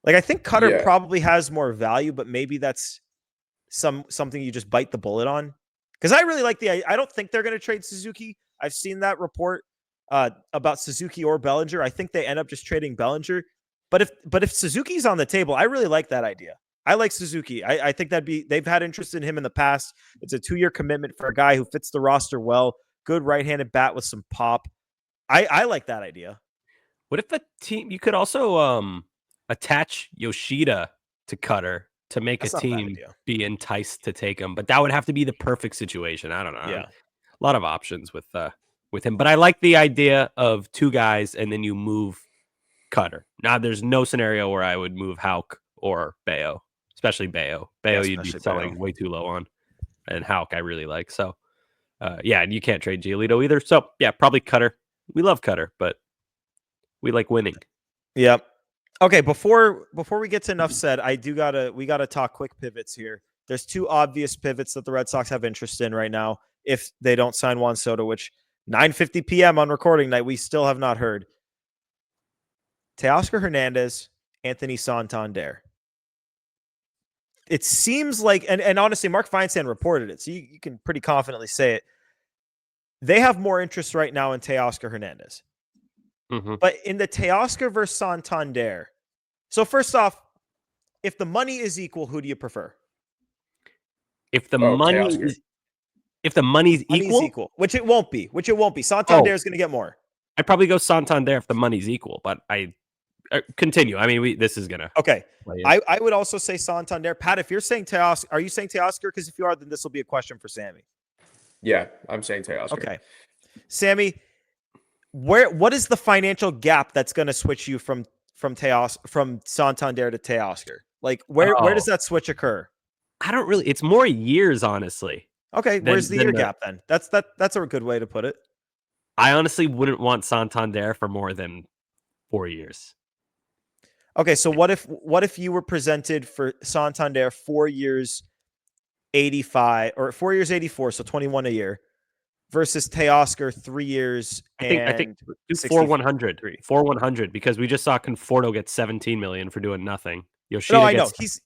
Like I think Cutter probably has more value, but maybe that's something you just bite the bullet on. Because I really like I don't think they're going to trade Suzuki. I've seen that report about Suzuki or Bellinger. I think they end up just trading Bellinger. But if Suzuki's on the table, I really like that idea. I like Suzuki. I think they've had interest in him in the past. It's a 2-year commitment for a guy who fits the roster well. Good right-handed bat with some pop. I like that idea. What if a team? You could also attach Yoshida to Cutter to make a team be enticed to take him, but that would have to be the perfect situation. I don't know. Yeah, a lot of options with him, but I like the idea of 2 guys and then you move Cutter. Now, there's no scenario where I would move Houck or Bayo, especially Bayo. Bayo, you'd be selling way too low on, and Houck I really like. So, and you can't trade Giolito either. So, yeah, probably Cutter. We love Cutter, but we like winning. Yep. Okay, before we get to enough said, we gotta talk quick pivots here. There's 2 obvious pivots that the Red Sox have interest in right now if they don't sign Juan Soto, which 9:50 p.m. on recording night, we still have not heard. Teoscar Hernandez, Anthony Santander. It seems like, and honestly, Mark Feinsand reported it, so you can pretty confidently say it. They have more interest right now in Teoscar Hernandez. Mm-hmm. But in the Teoscar versus Santander, so first off, if the money is equal, who do you prefer? If the money's equal, which it won't be. Santander is going to get more. I'd probably go Santander if the money's equal, but I continue. I mean, this is gonna. Okay, I would also say Santander. Pat, if you're saying Teoscar, are you saying Teoscar? Because if you are, then this will be a question for Sammy. Yeah, I'm saying Teoscar. Okay, Sammy, what is the financial gap that's going to switch you from Santander to Teoscar? Like where does that switch occur? I don't really. It's more years, honestly. Okay, where's the year gap then? That's a good way to put it. I honestly wouldn't want Santander for more than 4 years. Okay, so what if you were presented for Santander 4 years, 85 or 4 years, 84, so 21 a year, versus Teoscar 3 years? I think 4,100 because we just saw Conforto get 17 million for doing nothing. Yoshida no, I know he's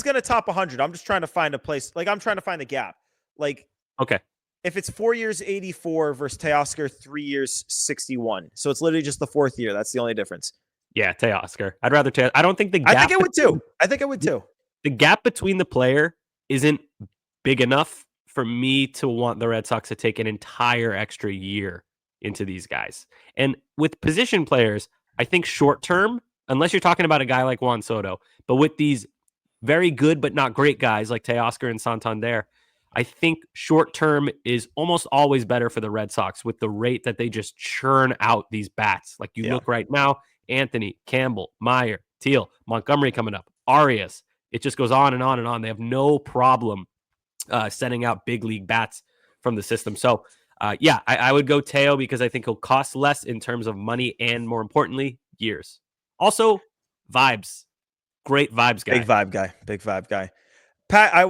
going to top 100. I'm just trying to find a place. Like I'm trying to find the gap. Like okay. If it's 4 years, 84 versus Teoscar 3 years, 61. So it's literally just the 4th year. That's the only difference. Yeah, Teoscar. I'd rather I don't think the gap. I think it would too. The gap between the player isn't big enough for me to want the Red Sox to take an entire extra year into these guys. And with position players, I think short term, unless you're talking about a guy like Juan Soto, but with these very good but not great guys like Teoscar and Santander, I think short term is almost always better for the Red Sox with the rate that they just churn out these bats. Like you look right now, Anthony, Campbell, Meyer, Teal, Montgomery coming up, Arias. It just goes on and on and on. They have no problem sending out big league bats from the system. So, I would go Teo because I think he'll cost less in terms of money and, more importantly, years. Also, vibes. Great vibes guy. Big vibe guy. Pat, I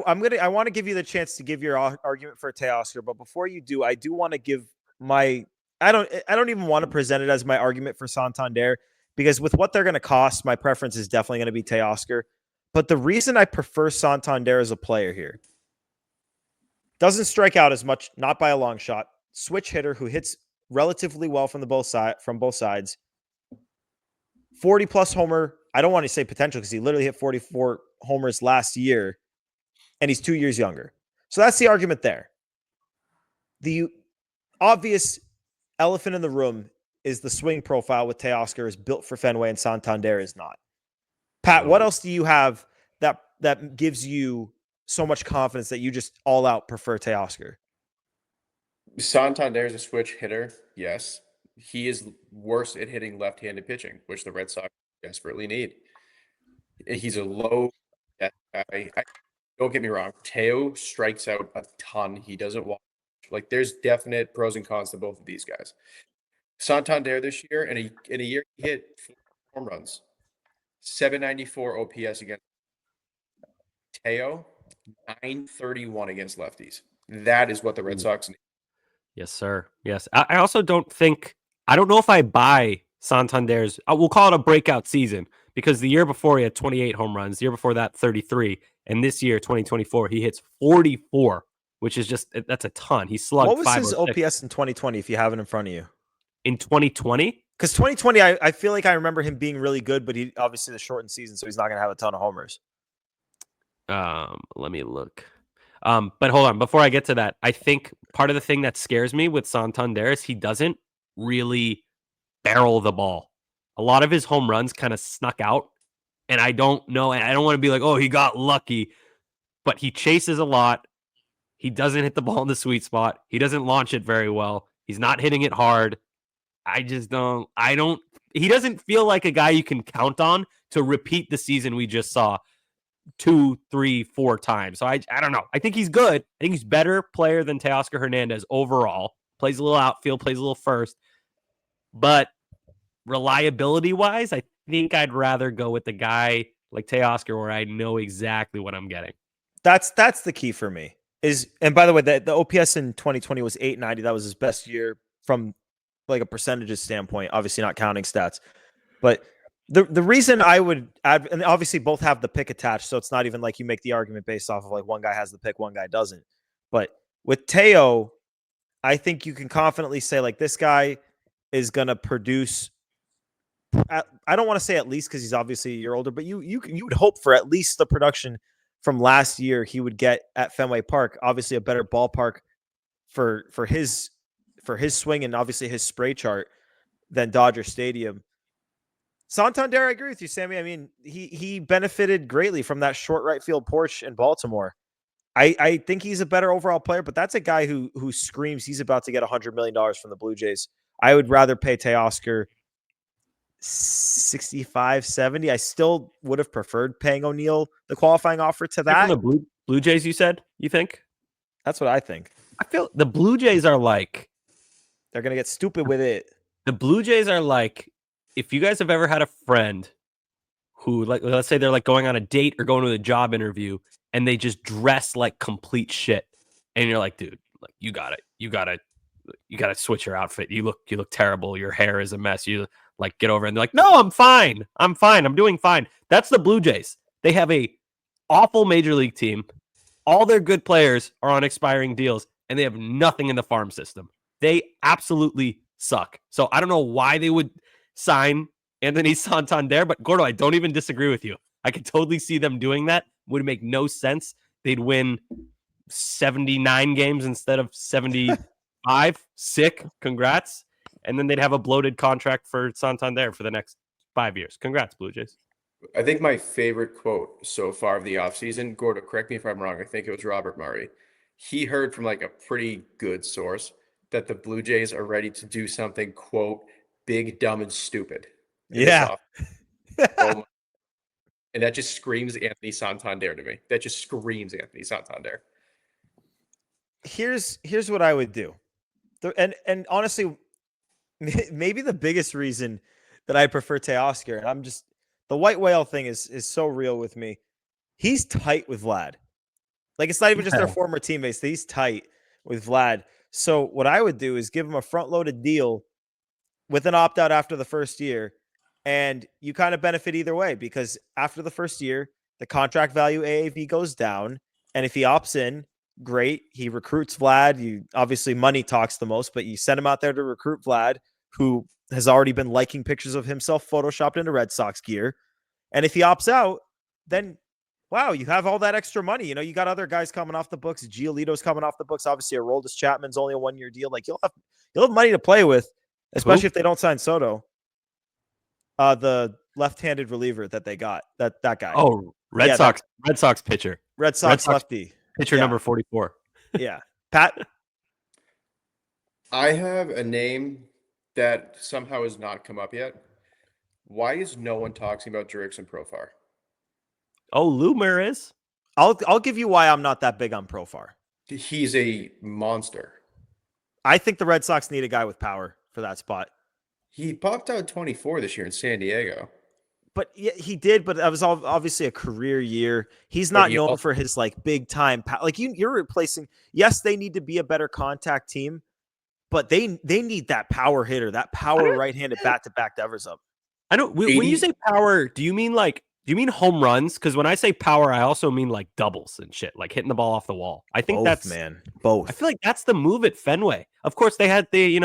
want to give you the chance to give your argument for Teoscar, but before you do, I do want to give my I don't even want to present it as my argument for Santander, because with what they're going to cost, my preference is definitely going to be Teoscar. But the reason I prefer Santander as a player here, doesn't strike out as much, not by a long shot, switch hitter who hits relatively well from both sides, 40 plus homer. I don't want to say potential because he literally hit 44 homers last year, and he's 2 years younger. So that's the argument there. The obvious elephant in the room is the swing profile with Teoscar is built for Fenway and Santander is not. Pat, what else do you have that gives you so much confidence that you just all out prefer Teoscar? Santander is a switch hitter. Yes. He is worse at hitting left-handed pitching, which the Red Sox desperately need. He's a low guy. Don't get me wrong. Teo strikes out a ton. He doesn't walk. Like, there's definite pros and cons to both of these guys. Santander this year, in a year, he hit 4 home runs, 794 OPS against Teo, 931 against lefties. That is what the Red Sox need. Yes, sir. Yes. I also don't know if I buy Santander's, we'll call it a breakout season, because the year before he had 28 home runs, the year before that 33, and this year 2024 he hits 44, which is that's a ton. He slugged. What was his OPS in 2020 if you have it in front of you? In 2020? Because 2020, I feel like I remember him being really good, but he obviously the shortened season, so he's not going to have a ton of homers. Let me look. But hold on, before I get to that, I think part of the thing that scares me with Santander is he doesn't really barrel the ball. A lot of his home runs kind of snuck out, and I don't know, and I don't want to be like, oh, he got lucky, but he chases a lot. He doesn't hit the ball in the sweet spot. He doesn't launch it very well. He's not hitting it hard. He doesn't feel like a guy you can count on to repeat the season we just saw 2, 3, 4 times. So I don't know. I think he's good. I think he's better player than Teoscar Hernandez overall. Plays a little outfield, plays a little first. But reliability-wise, I think I'd rather go with the guy like Teoscar where I know exactly what I'm getting. That's the key for me. And by the way, the OPS in 2020 was 890. That was his best year from like a percentages standpoint, obviously not counting stats. But the reason I would add, and obviously both have the pick attached, so it's not even like you make the argument based off of like one guy has the pick, one guy doesn't. But with Teo, I think you can confidently say like this guy is going to produce. I don't want to say at least because he's obviously a year older, but you would hope for at least the production from last year he would get at Fenway Park. Obviously a better ballpark for his swing and obviously his spray chart than Dodger Stadium. Santander, I agree with you, Sammy. I mean, he benefited greatly from that short right field porch in Baltimore. I think he's a better overall player, but that's a guy who screams he's about to get $100 million from the Blue Jays. I would rather pay Teoscar 65, 70. I still would have preferred paying O'Neill the qualifying offer to that. From the Blue Jays, you said? You think? That's what I think. I feel the Blue Jays are like... They're going to get stupid with it. The Blue Jays are like... If you guys have ever had a friend who, like, let's say they're like going on a date or going to a job interview and they just dress like complete shit, and you're like, dude, like you gotta switch your outfit. You look terrible. Your hair is a mess. You like get over it. And they're like, no, I'm fine. I'm doing fine. That's the Blue Jays. They have a awful major league team. All their good players are on expiring deals, and they have nothing in the farm system. They absolutely suck. So I don't know why they would sign Anthony Santander, but Gordo, I don't even disagree with you. I could totally see them doing that. Would make no sense they'd win 79 games instead of 75. Sick. Congrats. And then they'd have a bloated contract for Santander for the next 5 years. Congrats, Blue Jays. I think my favorite quote so far of the offseason, Gordo, correct me if I'm wrong, I think it was Robert Murray. He heard from like a pretty good source that the Blue Jays are ready to do something, quote, big, dumb, and stupid. Yeah. Oh, and that just screams Anthony Santander to me. That just screams Anthony Santander. Here's what I would do. And honestly, maybe the biggest reason that I prefer Teoscar, and I'm just, the white whale thing is so real with me. He's tight with Vlad. Like, it's not even just their former teammates. He's tight with Vlad. So what I would do is give him a front-loaded deal with an opt-out after the first year, and you kind of benefit either way, because after the first year, the contract value AAV goes down, and if he opts in, great. He recruits Vlad. You obviously, money talks the most, but you send him out there to recruit Vlad, who has already been liking pictures of himself photoshopped into Red Sox gear. And if he opts out, then wow, you have all that extra money. You know, you got other guys coming off the books. Giolito's coming off the books. Obviously, Aroldis Chapman's only a 1-year deal. Like, you'll have money to play with, especially if they don't sign Soto. The left-handed reliever that they got, that guy. Oh, Red Sox pitcher. Red Sox lefty. Pitcher number 44. Yeah. Pat? I have a name that somehow has not come up yet. Why is no one talking about Jurickson Profar? Oh, Loomer is? I'll give you why I'm not that big on Profar. He's a monster. I think the Red Sox need a guy with power for that spot. He popped out 24 this year in San Diego. But yeah, he did, but that was obviously a career year. He's not known for his like big time. Like you're replacing. Yes, they need to be a better contact team, but they need that power hitter, that power right-handed bat to back Devers up. I don't. When you say power, do you mean home runs? Because when I say power, I also mean like doubles and shit, like hitting the ball off the wall. I think both. I feel like that's the move at Fenway. Of course, they had the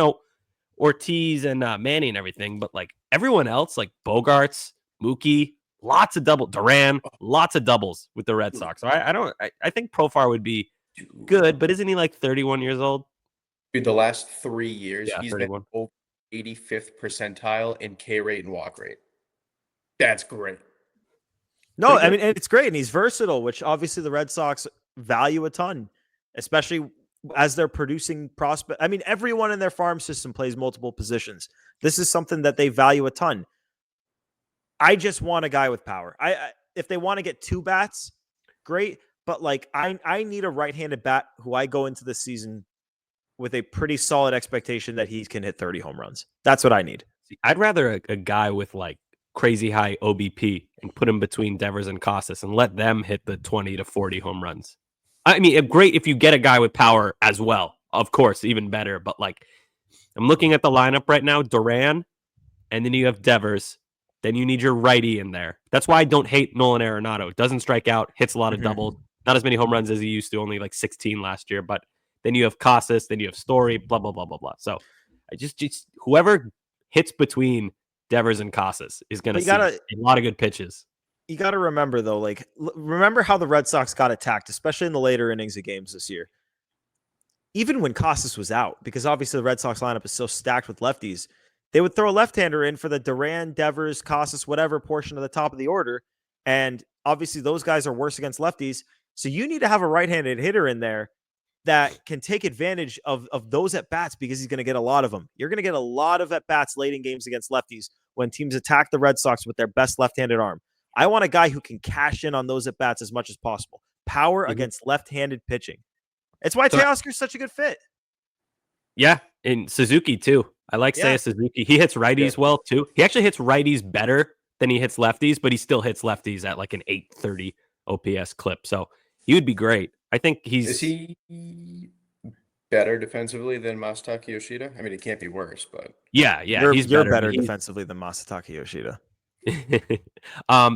Ortiz and Manny and everything, but like everyone else, like Bogarts, Mookie, lots of Duran, lots of doubles with the Red Sox. So I think Profar would be good, but isn't he like 31 years old? Dude, the last 3 years, he's 31. been over 85th percentile in K rate and walk rate. That's great. No, I mean, and it's great, and he's versatile, which obviously the Red Sox value a ton, especially as they're producing prospect. I mean, everyone in their farm system plays multiple positions. This is something that they value a ton. I just want a guy with power. If they want to get 2 bats, great. But like, I need a right-handed bat who I go into the season with a pretty solid expectation that he can hit 30 home runs. That's what I need. I'd rather a guy with like crazy high OBP and put him between Devers and Casas and let them hit the 20 to 40 home runs. I mean, great if you get a guy with power as well. Of course, even better. But like, I'm looking at the lineup right now, Duran, and then you have Devers. Then you need your righty in there. That's why I don't hate Nolan Arenado. Doesn't strike out, hits a lot of doubles. Not as many home runs as he used to, only like 16 last year. But then you have Casas, then you have Story, blah, blah, blah, blah, blah. So I just whoever hits between Devers and Casas is going to see a lot of good pitches. You got to remember, though, like, remember how the Red Sox got attacked, especially in the later innings of games this year. Even when Casas was out, because obviously the Red Sox lineup is so stacked with lefties, they would throw a left-hander in for the Duran, Devers, Casas, whatever portion of the top of the order. And obviously those guys are worse against lefties. So you need to have a right-handed hitter in there that can take advantage of those at-bats, because he's going to get a lot of them. You're going to get a lot of at-bats late in games against lefties when teams attack the Red Sox with their best left-handed arm. I want a guy who can cash in on those at-bats as much as possible. Power against left-handed pitching. It's why Teoscar is such a good fit. Yeah, and Suzuki too. I like Seiya Suzuki. He hits righties well too. He actually hits righties better than he hits lefties, but he still hits lefties at like an 830 OPS clip. So he would be great. I think Is he better defensively than Masataka Yoshida? I mean, it can't be worse, but yeah, you're better defensively than Masataka Yoshida.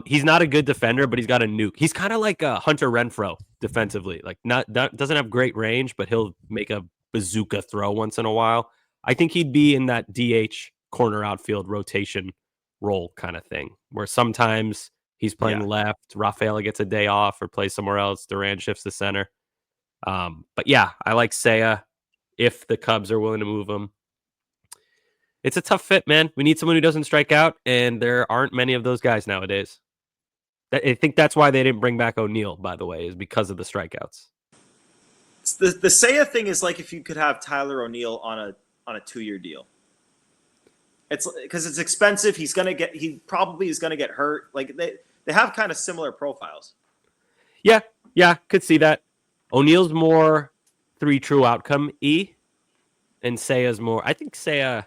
He's not a good defender, but he's got a nuke. He's kind of like a Hunter Renfroe defensively. Like doesn't have great range, but he'll make a bazooka throw once in a while. I think he'd be in that DH corner outfield rotation role kind of thing, where sometimes He's playing left. Rafael gets a day off or plays somewhere else. Duran shifts to center. But yeah, I like Seiya if the Cubs are willing to move him. It's a tough fit, man. We need someone who doesn't strike out, and there aren't many of those guys nowadays. I think that's why they didn't bring back O'Neill, by the way, is because of the strikeouts. The Seiya thing is like if you could have Tyler O'Neill on a 2-year deal. It's because it's expensive. He probably is gonna get hurt. Like they have kind of similar profiles. Yeah, could see that. O'Neill's more 3 true outcome and Seiya's more. I think I'd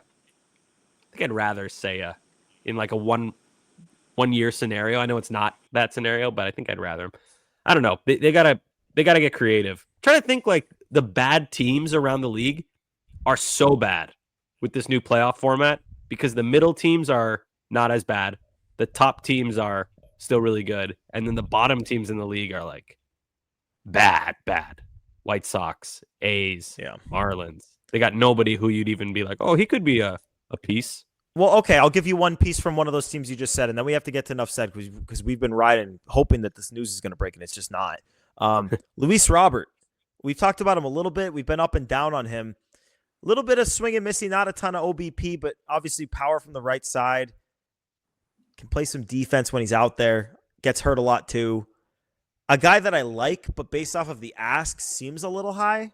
rather Seiya in like a one year scenario. I know it's not that scenario, but I think I'd rather him. I don't know. They gotta get creative. Trying to think like the bad teams around the league are so bad with this new playoff format because the middle teams are not as bad. The top teams are still really good. And then the bottom teams in the league are like bad. White Sox, A's, Marlins. They got nobody who you'd even be like, oh, he could be a piece. Well, okay, I'll give you one piece from one of those teams you just said, and then we have to get to enough said because we've been riding, hoping that this news is going to break, and it's just not. Luis Robert, we've talked about him a little bit. We've been up and down on him. A little bit of swing and missing, not a ton of OBP, but obviously power from the right side. Can play some defense when he's out there. Gets hurt a lot too. A guy that I like, but based off of the ask, seems a little high.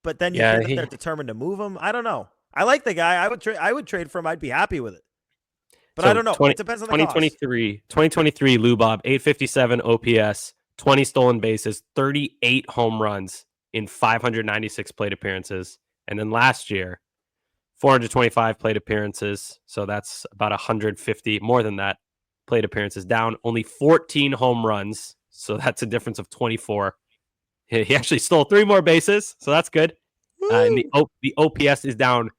But then you hear that they're determined to move him. I don't know. I like the guy. I would trade for him. I'd be happy with it. But I don't know. It depends on the 2023 Lou Bob, 857 OPS, 20 stolen bases, 38 home runs in 596 plate appearances. And then last year, 425 plate appearances. So that's about 150, more than that, plate appearances down. Only 14 home runs. So that's a difference of 24. He actually stole 3 more bases. So that's good. And the OPS is down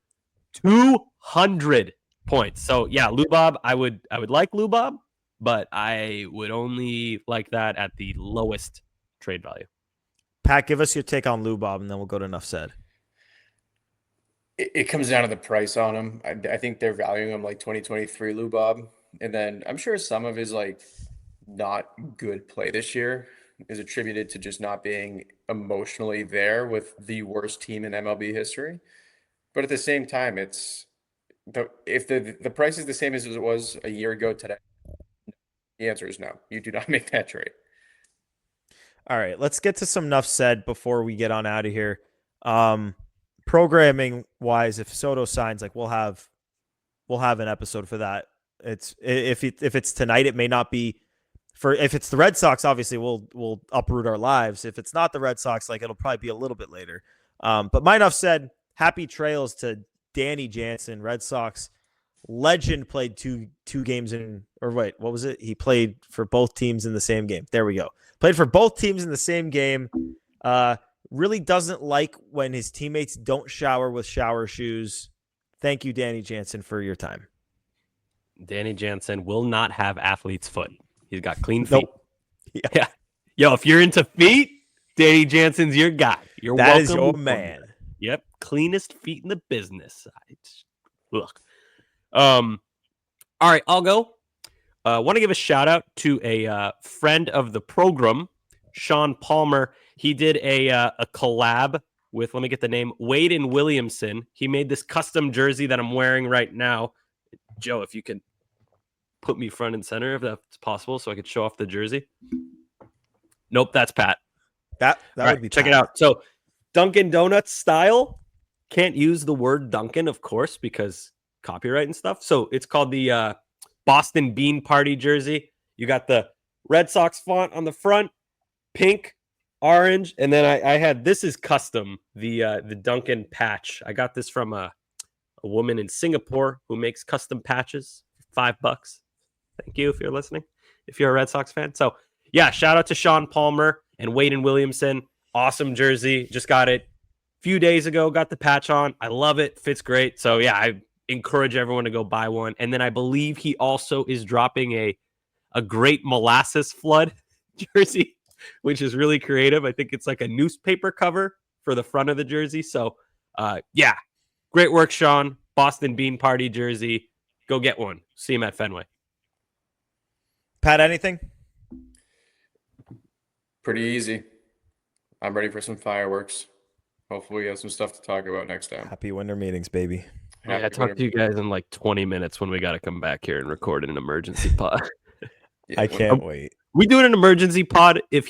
200 points. So yeah, Lou Bob, I would like Lou Bob, but I would only like that at the lowest trade value. Pat, give us your take on Lou Bob, and then we'll go to enough said. It comes down to the price on him. I think they're valuing him like 2023 Lou Bob. And then I'm sure some of his like not good play this year is attributed to just not being emotionally there with the worst team in MLB history. But at the same time, if the price is the same as it was a year ago today, the answer is no. You do not make that trade. All right, let's get to some enough said before we get on out of here. Programming wise, if Soto signs, like we'll have an episode for that. It's if it's tonight, it may not be. If it's the Red Sox, obviously we'll uproot our lives. If it's not the Red Sox, like it'll probably be a little bit later. But my enough said. Happy trails to Danny Jansen, Red Sox legend. Played two games what was it? He played for both teams in the same game. There we go. Played for both teams in the same game. Really doesn't like when his teammates don't shower with shower shoes. Thank you, Danny Jansen, for your time. Danny Jansen will not have athlete's foot. He's got clean feet. Nope. Yeah. Yo, if you're into feet, Danny Jansen's your guy. That is your man. Yep. Cleanest feet in the business. Look. All right, I'll go. Want to give a shout out to a friend of the program, Sean Palmer. He did a collab with, let me get the name, Wade and Williamson. He made this custom jersey that I'm wearing right now. Joe, if you can put me front and center if that's possible so I could show off the jersey. Nope, that's Pat. That would be check Pat. It out. So Dunkin' Donuts style. Can't use the word Dunkin', of course, because copyright and stuff. So it's called the Boston Bean Party jersey. You got the Red Sox font on the front, pink, orange, and then I had, this is custom, the Dunkin' patch. I got this from a woman in Singapore who makes custom patches, $5. Thank you if you're listening, if you're a Red Sox fan. So yeah, shout out to Sean Palmer and Wade and Williamson. Awesome jersey. Just got it a few days ago. Got the patch on. I love it. Fits great. So yeah, I encourage everyone to go buy one. And then I believe he also is dropping a great molasses flood jersey, which is really creative. I think it's like a newspaper cover for the front of the jersey. So yeah, great work, Sean. Boston Bean Party jersey. Go get one. See him at Fenway. Pat, anything? Pretty easy. I'm ready for some fireworks. Hopefully, we have some stuff to talk about next time. Happy winter meetings, baby. Yeah, Happy talk to you guys in like 20 minutes when we got to come back here and record an emergency pod. Yeah, I can't wait. We doing an emergency pod if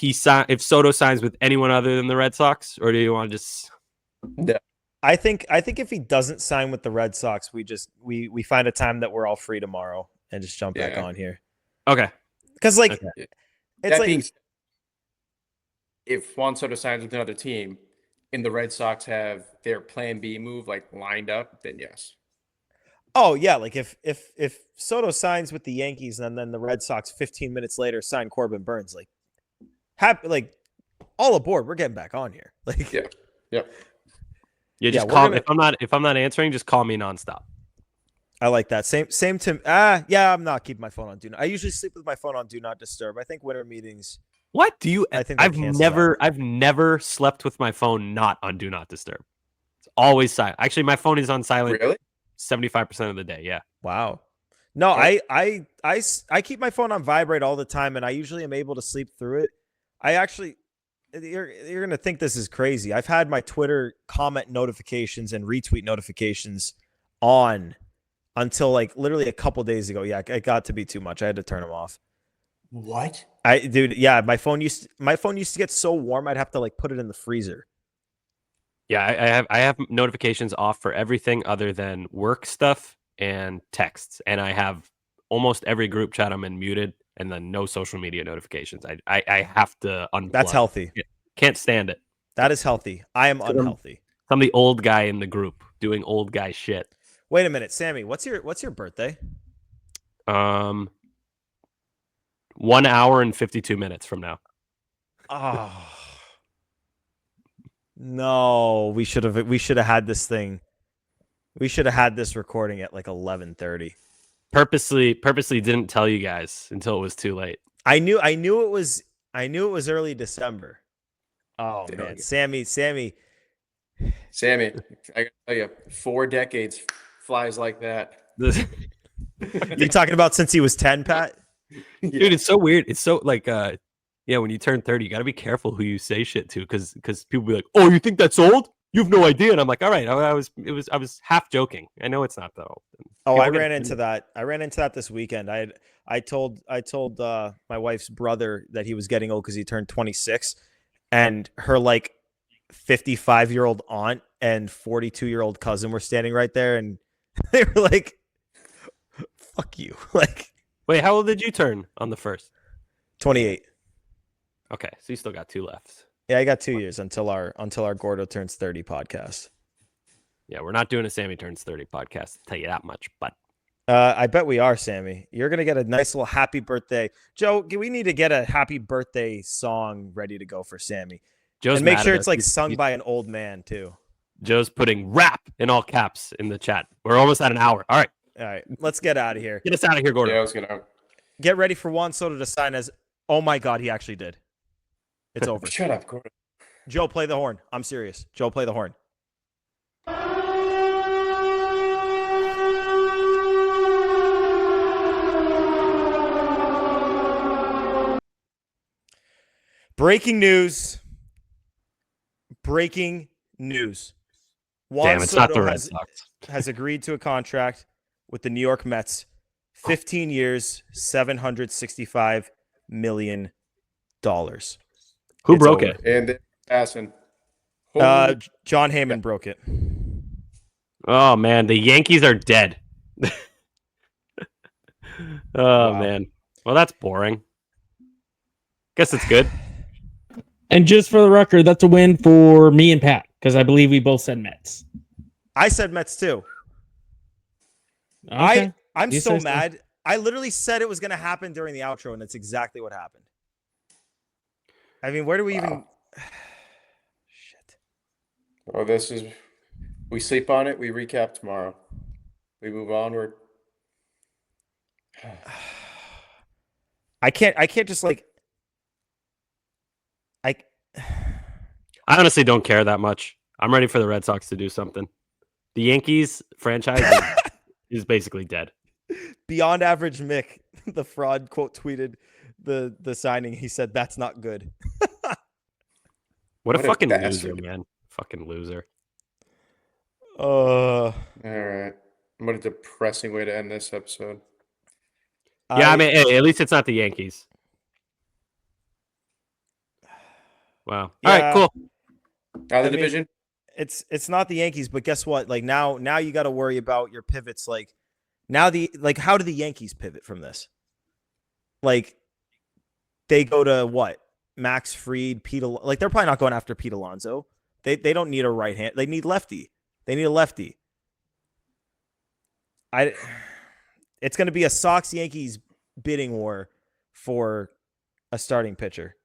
Soto signs with anyone other than the Red Sox, or do you want to just? No. I think if he doesn't sign with the Red Sox, we find a time that we're all free tomorrow and just jump back on here. Okay. Because like Okay. it's That like being said, if Juan Soto signs with another team and the Red Sox have their plan B move like lined up, then yes. oh yeah, like if Soto signs with the Yankees and then the Red Sox 15 minutes later sign Corbin Burns, like all aboard, we're getting back on here. Like Yeah. Yeah, just we're call gonna- if I'm not answering, just call me nonstop. I like that. Same to yeah, I'm not keeping my phone on do not. I usually sleep with my phone on do not disturb. I think winter meetings. What do you? I think they I've cancel never slept with my phone not on do not disturb. It's always silent. Actually, my phone is on silent Really? 75% of the day. Yeah. Wow. No, Yeah. I keep my phone on vibrate all the time, and I usually am able to sleep through it. I actually, you're gonna think this is crazy. I've had my Twitter comment notifications and retweet notifications on until like literally a couple days ago. Yeah, it got to be too much. I had to turn them off. What? Yeah, my phone used to get so warm I'd have to like put it in the freezer. Yeah, I have notifications off for everything other than work stuff and texts, and I have almost every group chat I'm in muted, and then no social media notifications. I have to unplug. That's healthy. Can't stand it. That is healthy. I am unhealthy. I'm the old guy in the group doing old guy shit. Wait a minute, Sammy. What's your birthday? 1 hour and 52 minutes from now. Oh no, we should have had this thing. We should have had this recording at like 11:30. Purposely didn't tell you guys until it was too late. I knew it was early December. Oh Damn. man, Sammy. Sammy, I gotta tell you, 4 decades flies like that. You talking about since he was 10, Pat? Dude, it's so weird. It's so like yeah, when you turn 30, you got to be careful who you say shit to cuz people be like, "Oh, you think that's old? You have no idea." And I'm like, "All right, I was half joking. I know it's not that old." Oh, I ran into that. I ran into that this weekend. I told my wife's brother that he was getting old cuz he turned 26, and her like 55-year-old aunt and 42-year-old cousin were standing right there, and they were like, "Fuck you." Like, wait, how old did you turn on the 1st? 28. Okay, so you still got 2 left. Yeah, I got 2 years until our Gordo turns 30 podcast. Yeah, we're not doing a Sammy turns 30 podcast, I'll tell you that much, but I bet we are, Sammy. You're going to get a nice little happy birthday. Joe, we need to get a happy birthday song ready to go for Sammy. Joe's and make mad sure at it's us. like sung by an old man too. Joe's putting rap in all caps in the chat. We're almost at an hour. All right, let's get out of here. Get us out of here, Gordo. Yeah, I was gonna. Get ready for Juan Soto to sign as. Oh my God, he actually did. It's over. Shut up, Gordo. Joe, play the horn. I'm serious. Joe, play the horn. Breaking news. Juan Damn, it's not the Soto Red Sox. has agreed to a contract with the New York Mets. 15 years, $765 million. Who broke it? And then passing. John Heyman broke it. Oh man, the Yankees are dead. Wow. Man. Well, that's boring. Guess it's good. And just for the record, that's a win for me and Pat, because I believe we both said Mets. I said Mets too. Okay. I'm You so say so. mad. I literally said it was going to happen during the outro, and it's exactly what happened. I mean, where do we even... Shit. Well, we sleep on it. We recap tomorrow. We move onward. I can't just like... I honestly don't care that much. I'm ready for the Red Sox to do something. The Yankees franchise is basically dead. Beyond Average Mick, the fraud, quote tweeted the signing. He said, "That's not good." What a What a fucking bastard. loser, man. Fucking loser. All right. What a depressing way to end this episode. Yeah, I mean, hey, at least it's not the Yankees. Wow. Yeah, All right, cool. Out of the I mean, division. it's not the Yankees, but guess what? Like now you got to worry about your pivots. Like now how do the Yankees pivot from this? Like they go to what? Max Fried, like they're probably not going after Pete Alonso. They don't need a right hand. They need lefty. They need a lefty. It's going to be a Sox Yankees bidding war for a starting pitcher.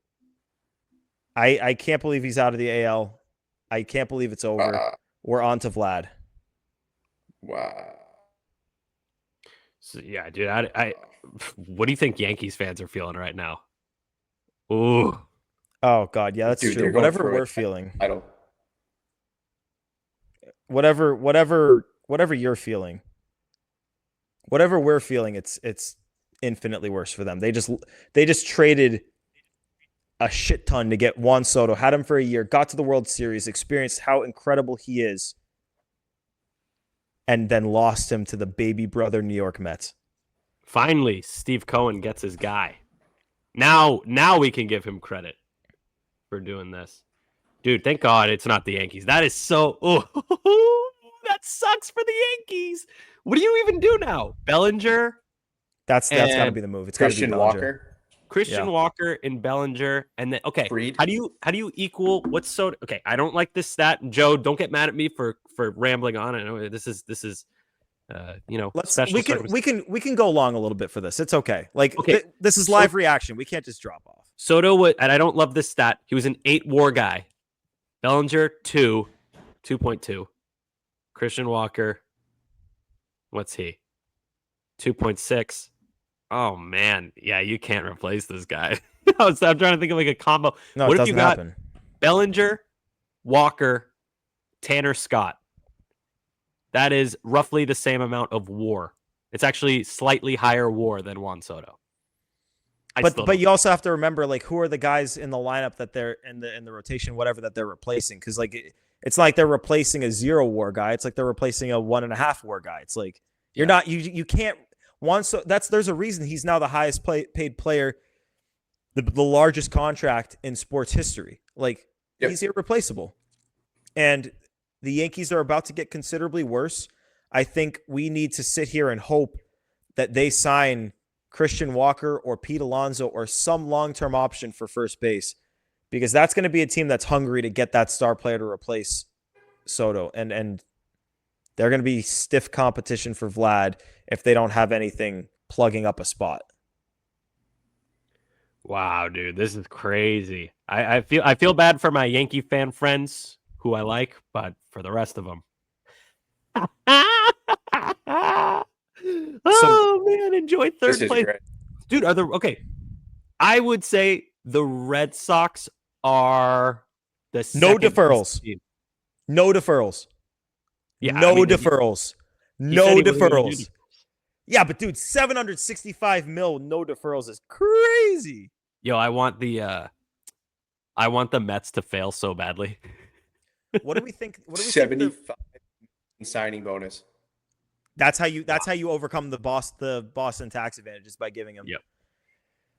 I can't believe he's out of the AL. I can't believe it's over. We're on to Vlad. Wow. So, yeah, dude, I what do you think Yankees fans are feeling right now? Ooh. Oh God, yeah, that's Dude, true. they're going Whatever for we're it. feeling, I don't. whatever you're feeling, whatever we're feeling, it's infinitely worse for them. They just traded a shit ton to get Juan Soto, had him for a year, got to the World Series, experienced how incredible he is, and then lost him to the baby brother New York Mets. Finally, Steve Cohen gets his guy. Now we can give him credit for doing this. Dude, thank God it's not the Yankees. That is so that sucks for the Yankees. What do you even do now? Bellinger? That's got to be the move. It's got to be Christian Bellinger. Walker. Christian Walker and Bellinger, and then Fried. how do you equal what's so okay? I don't like this stat. Joe, don't get mad at me for rambling on. I know this is we can go along a little bit for this. It's okay. Like this is live reaction. We can't just drop off. Soto would, and I don't love this stat. He was an 8 WAR guy. Bellinger 2.2. Christian Walker, what's he? 2.6. Oh man, yeah, you can't replace this guy. I'm trying to think of like a combo. No, what it if you doesn't got happen. Bellinger, Walker, Tanner Scott? That is roughly the same amount of WAR. It's actually slightly higher WAR than Juan Soto. But you also have to remember, like, who are the guys in the lineup that they're in the rotation, whatever, that they're replacing? Because like it's like they're replacing a 0 WAR guy. It's like they're replacing a 1.5 WAR guy. It's like you can't. There's a reason he's now the highest paid player, the largest contract in sports history. Like he's irreplaceable, and the Yankees are about to get considerably worse. I think we need to sit here and hope that they sign Christian Walker or Pete Alonso or some long-term option for first base, because that's going to be a team that's hungry to get that star player to replace Soto, and they're going to be stiff competition for Vlad if they don't have anything plugging up a spot. Wow, dude, this is crazy. I feel bad for my Yankee fan friends who I like, but for the rest of them. Oh man, enjoy third place. Great. Dude, I would say the Red Sox are the No deferrals. No deferrals. Yeah, no deferrals. No deferrals. Yeah, but dude, $765 million, no deferrals is crazy. Yo, I want the Mets to fail so badly. What do we think? 75 signing bonus. That's how you overcome the Boston tax advantages, by giving them. Yep.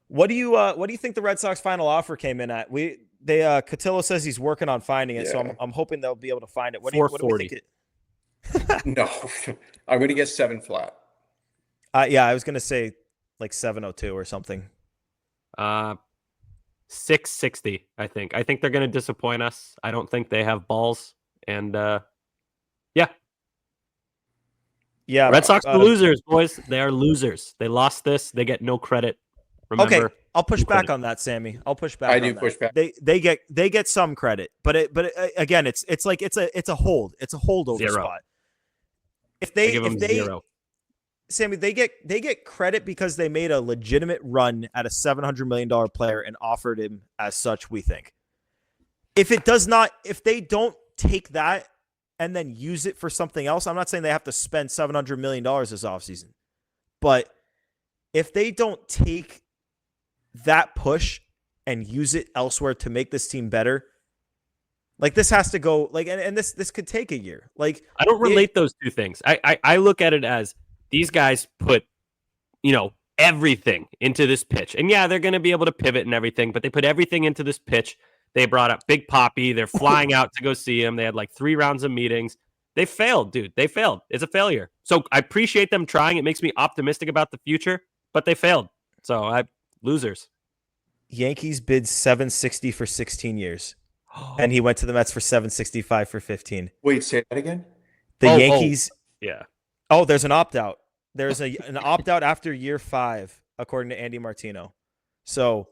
What do you think the Red Sox final offer came in at? Cotillo says he's working on finding it, so I'm hoping they'll be able to find it. What do we think it? No, I'm going to get 7 flat. Yeah, I was going to say like 702 or something. 660, I think. I think they're going to disappoint us. I don't think they have balls, and yeah. Red Sox are losers, boys. They are losers. They lost this. They get no credit. Remember, okay, I'll push back on that, Sammy. I'll push back. I do push back. They get some credit, but again, it's like it's a hold. It's a holdover 0. spot. If they 0. Sammy, they get credit because they made a legitimate run at a $700 million player and offered him as such, we think. If they don't take that and then use it for something else, I'm not saying they have to spend $700 million this offseason, but if they don't take that push and use it elsewhere to make this team better, Like this has to go like, and this could take a year. Like I don't relate those two things. I look at it as these guys put, everything into this pitch. And yeah, they're going to be able to pivot and everything, but they put everything into this pitch. They brought up Big Papi. They're flying out to go see him. They had like 3 rounds of meetings. They failed, dude. They failed. It's a failure. So I appreciate them trying. It makes me optimistic about the future, but they failed. So losers. Yankees bid $760 for 16 years. And he went to the Mets for $765 for 15. Wait, say that again? The Yankees. Yeah. Oh, there's an opt-out. There's an opt-out after year 5, according to Andy Martino. So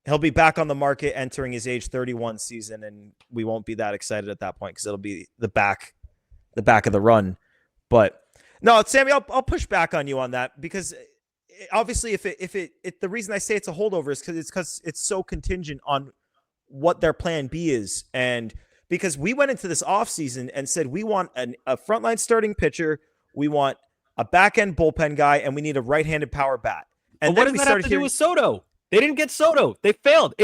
he'll be back on the market entering his age 31 season, and we won't be that excited at that point because it'll be the back of the run. But no, Sammy, I'll push back on you on that because obviously if the reason I say it's a holdover is because it's so contingent on what their plan B is. And because we went into this offseason and said we want a frontline starting pitcher, we want a back-end bullpen guy, and we need a right-handed power bat. And what does that have to do with Soto? They didn't get Soto. They failed.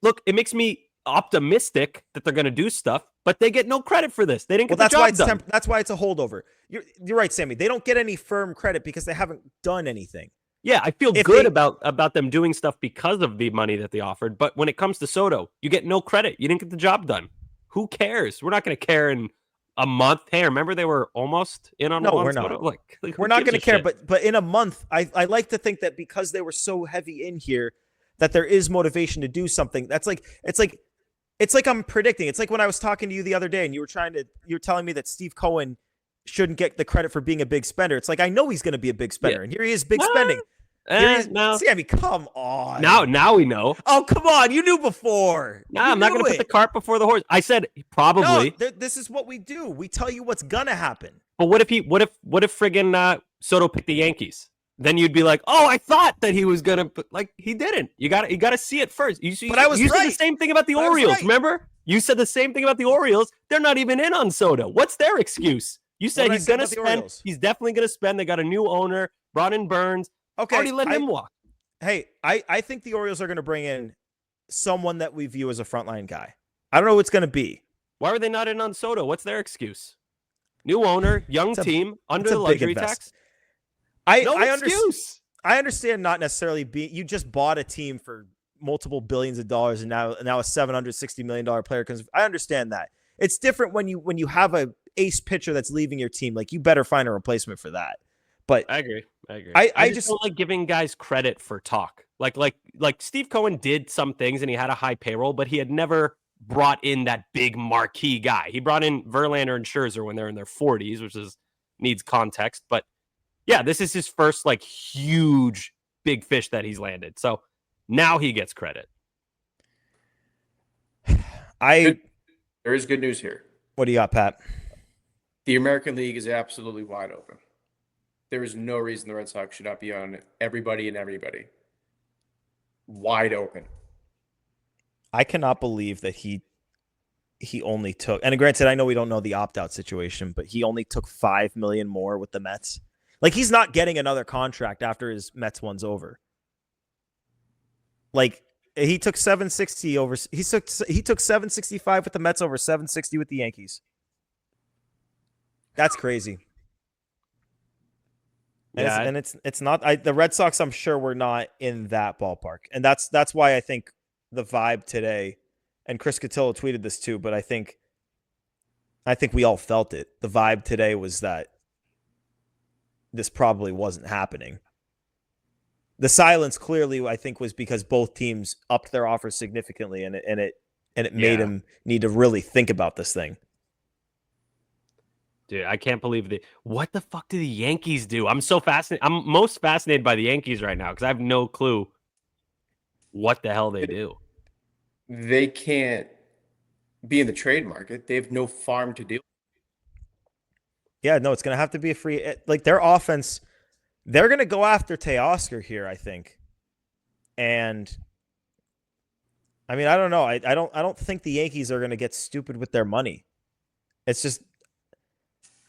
Look, it makes me optimistic that they're going to do stuff, but they get no credit for this. They didn't get the job done. That's why it's a holdover. You're right, Sammy. They don't get any firm credit because they haven't done anything. Yeah, I feel good about them doing stuff because of the money that they offered. But when it comes to Soto, you get no credit. You didn't get the job done. Who cares? We're not going to care in a month. Hey, remember they were almost in on we're not. Soto? Like, we're not going to care. But in a month, I like to think that because they were so heavy in here, that there is motivation to do something. It's like I'm predicting. It's like when I was talking to you the other day, and you were telling me that Steve Cohen shouldn't get the credit for being a big spender. It's like, I know he's going to be a big spender, and here he is, big spending. No. Sammy, come on. Now we know. Oh, come on. You knew before. No, I'm not going to put the cart before the horse. I said probably. No, this is what we do. We tell you what's going to happen. But what if friggin' Soto picked the Yankees? Then you'd be like, oh, I thought that he was going to, like, he didn't. You got to see it first. You said the same thing about the Orioles. Remember? You said the same thing about the Orioles. They're not even in on Soto. What's their excuse? You said he's going to spend. He's definitely going to spend. They got a new owner, brought in Burns. Okay, already let him walk. Hey, I think the Orioles are going to bring in someone that we view as a frontline guy. I don't know who it's going to be. Why were they not in on Soto? What's their excuse? New owner, young team, under the luxury tax. I understand not necessarily you just bought a team for multiple billions of dollars and now a $760 million player comes. I understand that. It's different when you have a ace pitcher that's leaving your team. Like, you better find a replacement for that. But I agree. I just don't like giving guys credit for talk. Like Steve Cohen did some things and he had a high payroll, but he had never brought in that big marquee guy. He brought in Verlander and Scherzer when they're in their 40s, which needs context. But yeah, this is his first like huge big fish that he's landed. So now he gets credit. There is good news here. What do you got, Pat? The American League is absolutely wide open. There is no reason the Red Sox should not be on everybody and everybody. Wide open. I cannot believe that he only took, and granted, I know we don't know the opt-out situation, but he only took $5 million more with the Mets. Like, he's not getting another contract after his Mets one's over. Like, he took $760 over. He took $765 with the Mets over $760 with the Yankees. That's crazy. And it's not the Red Sox. I'm sure we're not in that ballpark, and that's why I think the vibe today, and Chris Cotillo tweeted this too, but I think we all felt it. The vibe today was that this probably wasn't happening. The silence clearly, I think, was because both teams upped their offers significantly, and it made him need to really think about this thing. Dude, I can't believe what the fuck do the Yankees do? I'm so fascinated. I'm most fascinated by the Yankees right now because I have no clue what the hell they do. They can't be in the trade market. They have no farm to do. Yeah, no, it's going to have to be a free. Like, their offense, they're going to go after Teoscar here, I think. And I mean, I don't know. I don't think the Yankees are going to get stupid with their money. It's just,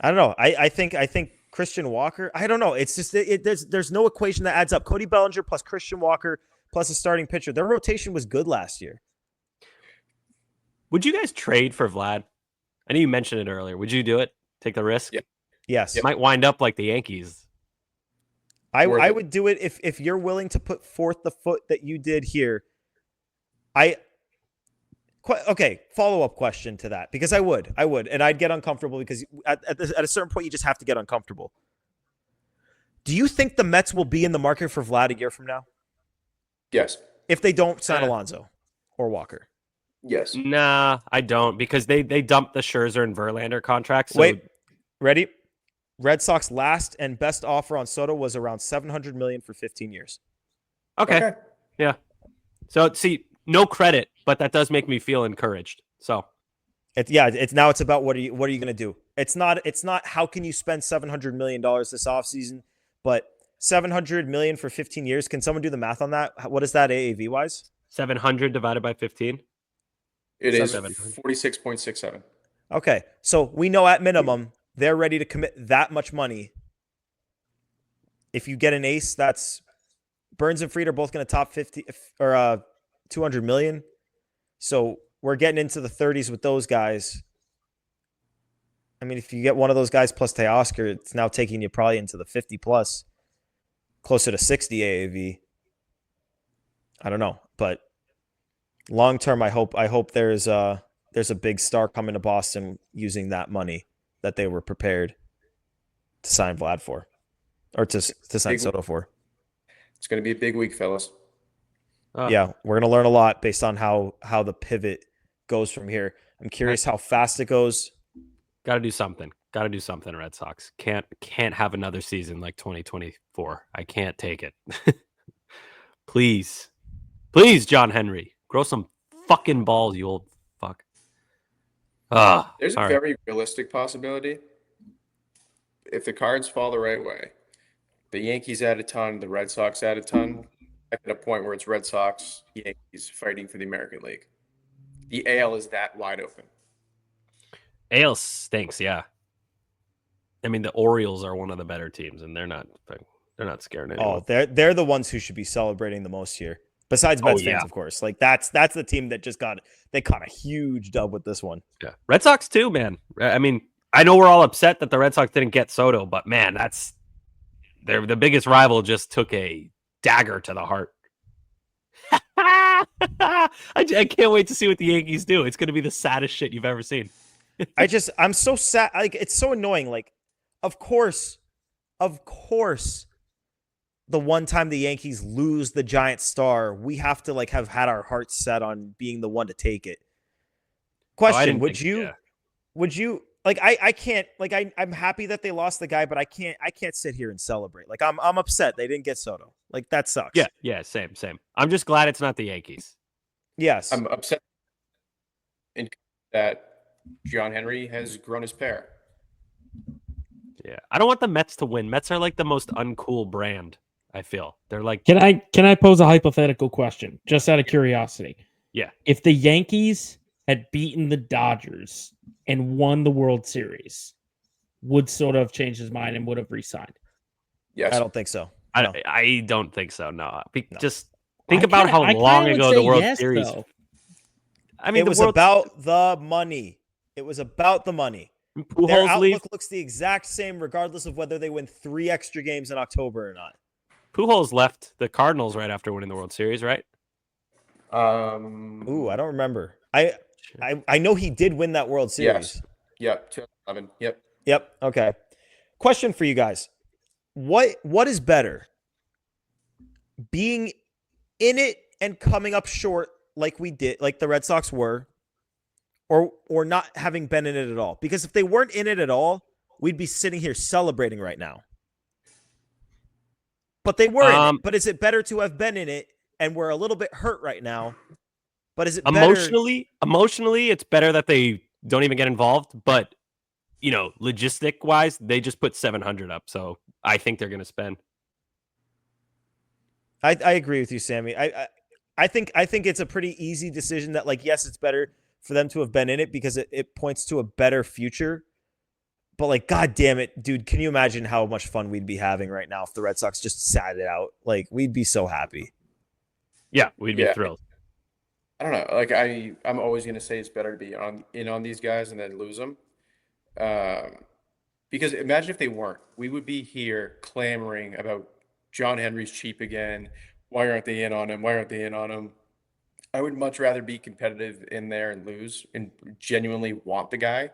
I don't know. I think Christian Walker. I don't know. It's just there's no equation that adds up. Cody Bellinger plus Christian Walker plus a starting pitcher. Their rotation was good last year. Would you guys trade for Vlad? I know you mentioned it earlier. Would you do it? Take the risk? Yeah. Yes. Yep. Might wind up like the Yankees. I Worth it. would do it if you're willing to put forth the foot that you did here. Okay, follow-up question to that, because I would, and I'd get uncomfortable because at a certain point you just have to get uncomfortable. Do you think the Mets will be in the market for Vlad a year from now Yes. if they don't sign Alonso or Walker? Yes. Nah, I don't, because they dumped the Scherzer and Verlander contracts. So Wait, ready? Red Sox last and best offer on Soto was around $700 million for 15 years. Okay. Yeah. So see, no credit, but that does make me feel encouraged. So It's about what are you going to do? It's not how can you spend $700 million this offseason, but $700 million for 15 years. Can someone do the math on that? What is that AAV wise? 700 divided by 15. It is 700. 46.67. Okay, so we know at minimum they're ready to commit that much money. If you get an ace, that's Burns and Fried are both going to top 50 or 200 million. So we're getting into the 30s with those guys. I mean, if you get one of those guys plus Teoscar, it's now taking you probably into the 50 plus, closer to 60 AAV. I don't know, but long term, I hope there's a big star coming to Boston using that money that they were prepared to sign Vlad for, or to sign Soto for. It's going to be a big week, fellas. Yeah, we're going to learn a lot based on how the pivot goes from here. I'm curious how fast it goes. Got to do something. Red Sox can't have another season like 2024. I can't take it. Please, John Henry, grow some fucking balls, you old fuck. There's a very realistic possibility. If the cards fall the right way, the Yankees add a ton, the Red Sox add a ton, at a point where it's Red Sox, Yankees fighting for the American League. The AL is that wide open. AL stinks, yeah. I mean, the Orioles are one of the better teams, and they're not scaring anyone. Oh, they're the ones who should be celebrating the most here. Besides Mets fans, of course. Like that's the team that just caught a huge dub with this one. Yeah, Red Sox too, man. I mean, I know we're all upset that the Red Sox didn't get Soto, but man, they're the biggest rival. Just took a dagger to the heart. I can't wait to see what the Yankees do. It's going to be the saddest shit you've ever seen. I'm so sad. Like, it's so annoying. Like, of course, the one time the Yankees lose the giant star, we have to have had our hearts set on being the one to take it. Question: would you I can't I'm happy that they lost the guy, but I can't sit here and celebrate. Like I'm upset they didn't get Soto. Like that sucks. Yeah, same. I'm just glad it's not the Yankees. Yes. I'm upset that John Henry has grown his pair. Yeah. I don't want the Mets to win. Mets are like the most uncool brand, I feel. They're like Can I pose a hypothetical question just out of curiosity? Yeah. If the Yankees had beaten the Dodgers and won the World Series, would Soto have changed his mind and would have re-signed? Yes. I don't think so. No. I don't think so. No. No. Just think about how long ago the World Series. Though. I mean, it was about the money. It was about the money. Their outlook looks the exact same regardless of whether they win 3 extra games in October or not. Pujols left the Cardinals right after winning the World Series, right? Ooh, I don't remember. I know he did win that World Series. Yes. Yep. 2011. Yep. Yep. Okay. Question for you guys. What is better? Being in it and coming up short like we did, like the Red Sox were, or not having been in it at all? Because if they weren't in it at all, we'd be sitting here celebrating right now. But they were in it. But is it better to have been in it and we're a little bit hurt right now? But is it emotionally, it's better that they don't even get involved, but logistic wise, they just put 700 up. So I think they're going to spend. I agree with you, Sammy. I think it's a pretty easy decision that yes, it's better for them to have been in it because it points to a better future. But God damn it, dude, can you imagine how much fun we'd be having right now if the Red Sox just sat it out? We'd be so happy. Yeah, we'd be thrilled. I don't know. Like I'm always gonna say it's better to be on these guys and then lose them. Because imagine if they weren't, we would be here clamoring about John Henry's cheap again. Why aren't they in on him? Why aren't they in on him? I would much rather be competitive in there and lose and genuinely want the guy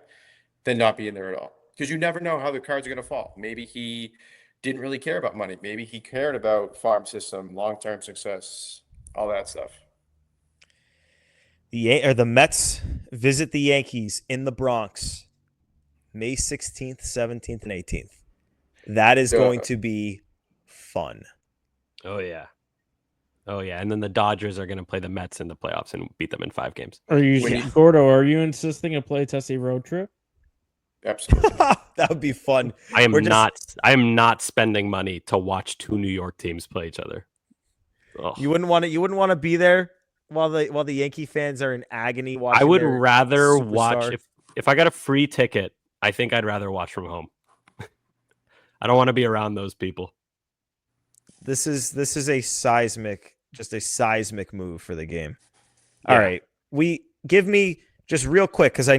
than not be in there at all. Because you never know how the cards are going to fall. Maybe he didn't really care about money. Maybe he cared about farm system, long-term success, all that stuff. The Mets visit the Yankees in the Bronx, May 16th, 17th, and 18th. That is going to be fun. Oh, yeah. Oh, yeah. And then the Dodgers are going to play the Mets in the playoffs and beat them in 5 games. Gordo, are you insisting a play testy road trip? Absolutely. That would be fun. I am not spending money to watch 2 New York teams play each other. Ugh. You wouldn't want to be there while the Yankee fans are in agony watching. I would rather superstar. watch if I got a free ticket, I think I'd rather watch from home. I don't want to be around those people. This is a seismic move for the game. Yeah. All right. Give me just real quick, because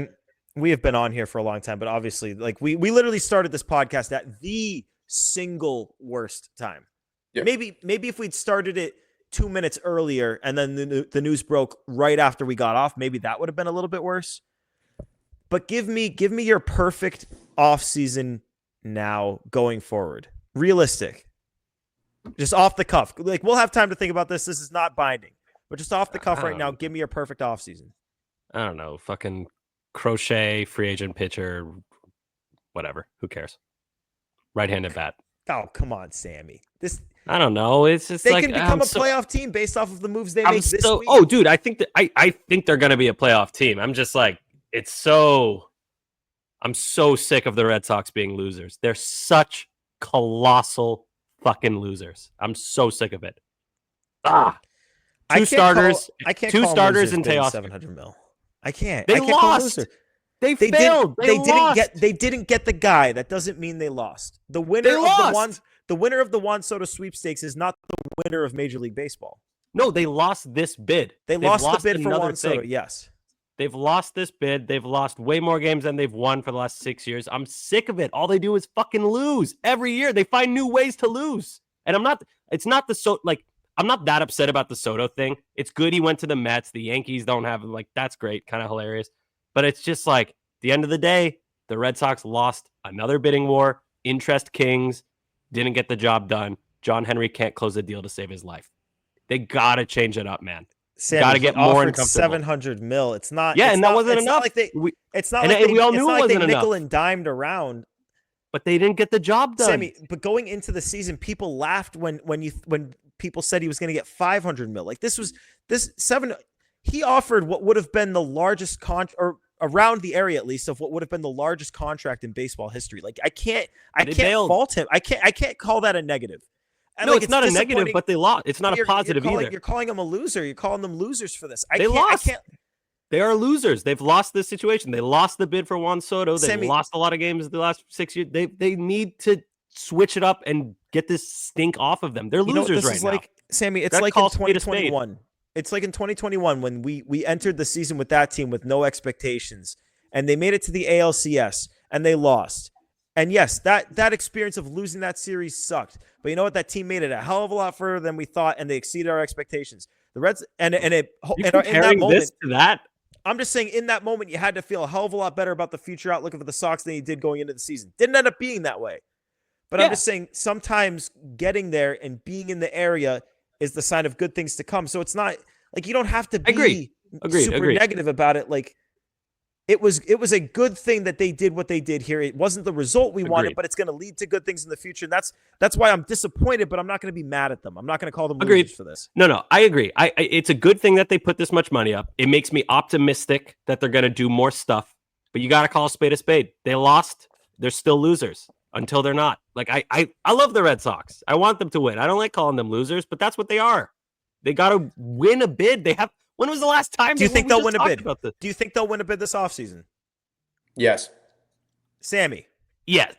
we have been on here for a long time, but obviously, like we literally started this podcast at the single worst time. Yeah. Maybe if we'd started it 2 minutes earlier and then the news broke right after we got off, maybe that would have been a little bit worse. But give me your perfect offseason now going forward. Realistic. Just off the cuff. Like, we'll have time to think about this. This is not binding. But just off the cuff right now, give me your perfect offseason. I don't know. Fucking Crochet, free agent pitcher, whatever. Who cares? Right-handed bat. Oh, come on, Sammy. I don't know. It's just they can become a playoff team based off of the moves they make this week. Oh, dude, I think I think they're going to be a playoff team. I'm just like, I'm so sick of the Red Sox being losers. They're such colossal fucking losers. I'm so sick of it. Two starters in Teoscar. 700 mil. I can't. They I can't lost. They failed. They didn't get the guy. That doesn't mean they lost. The winner of the Juan Soto sweepstakes is not the winner of Major League Baseball. No, they lost this bid. They've lost the bid for Juan Soto. Yes. They've lost this bid. They've lost way more games than they've won for the last 6 years. I'm sick of it. All they do is fucking lose every year. They find new ways to lose. And I'm not that upset about the Soto thing. It's good he went to the Mets. The Yankees don't have him. Like, that's great. Kind of hilarious. But it's just like, at the end of the day, the Red Sox lost another bidding war. Interest kings didn't get the job done. John Henry can't close a deal to save his life. They got to change it up, man. Got to get more uncomfortable. 700 mil. It's not. Yeah, it's and not, that wasn't it's enough. Not like they, it's not like we all knew it wasn't nickel enough. And dimed around. But they didn't get the job done. Sammy, but going into the season, people laughed when people said he was going to get 500 mil. Like, he offered what would have been the largest or around the area at least of what would have been the largest contract in baseball history. Like, I can't fault him. I can't call that a negative. And no, like, it's not a negative, but they lost. It's not a positive either. You're calling them a loser. You're calling them losers for this. They lost. They are losers. They've lost this situation. They lost the bid for Juan Soto. They've lost a lot of games the last 6 years. They need to switch it up and get this stink off of them. They're losers right now. Like, Sammy, it's like in 2021. It's like in 2021 when we entered the season with that team with no expectations, and they made it to the ALCS and they lost. And yes, that experience of losing that series sucked. But you know what? That team made it a hell of a lot further than we thought, and they exceeded our expectations. The Reds in that moment. To that? I'm just saying, in that moment, you had to feel a hell of a lot better about the future outlook of the Sox than you did going into the season. Didn't end up being that way. But I'm just saying, sometimes getting there and being in the area is the sign of good things to come. So it's not like you don't have to be super negative about it. Like, it was a good thing that they did what they did here. It wasn't the result we wanted, but it's going to lead to good things in the future. And that's why I'm disappointed, but I'm not going to be mad at them. I'm not going to call them losers for this. No, I agree. It's a good thing that they put this much money up. It makes me optimistic that they're going to do more stuff. But you got to call a spade a spade. They lost. They're still losers until they're not. Like, I love the Red Sox. I want them to win. I don't like calling them losers, but that's what they are. They got to win a bid. They have. When was the last time? Do you think they'll win a bid? Do you think they'll win a bid this offseason? Yes. Sammy. Yeah.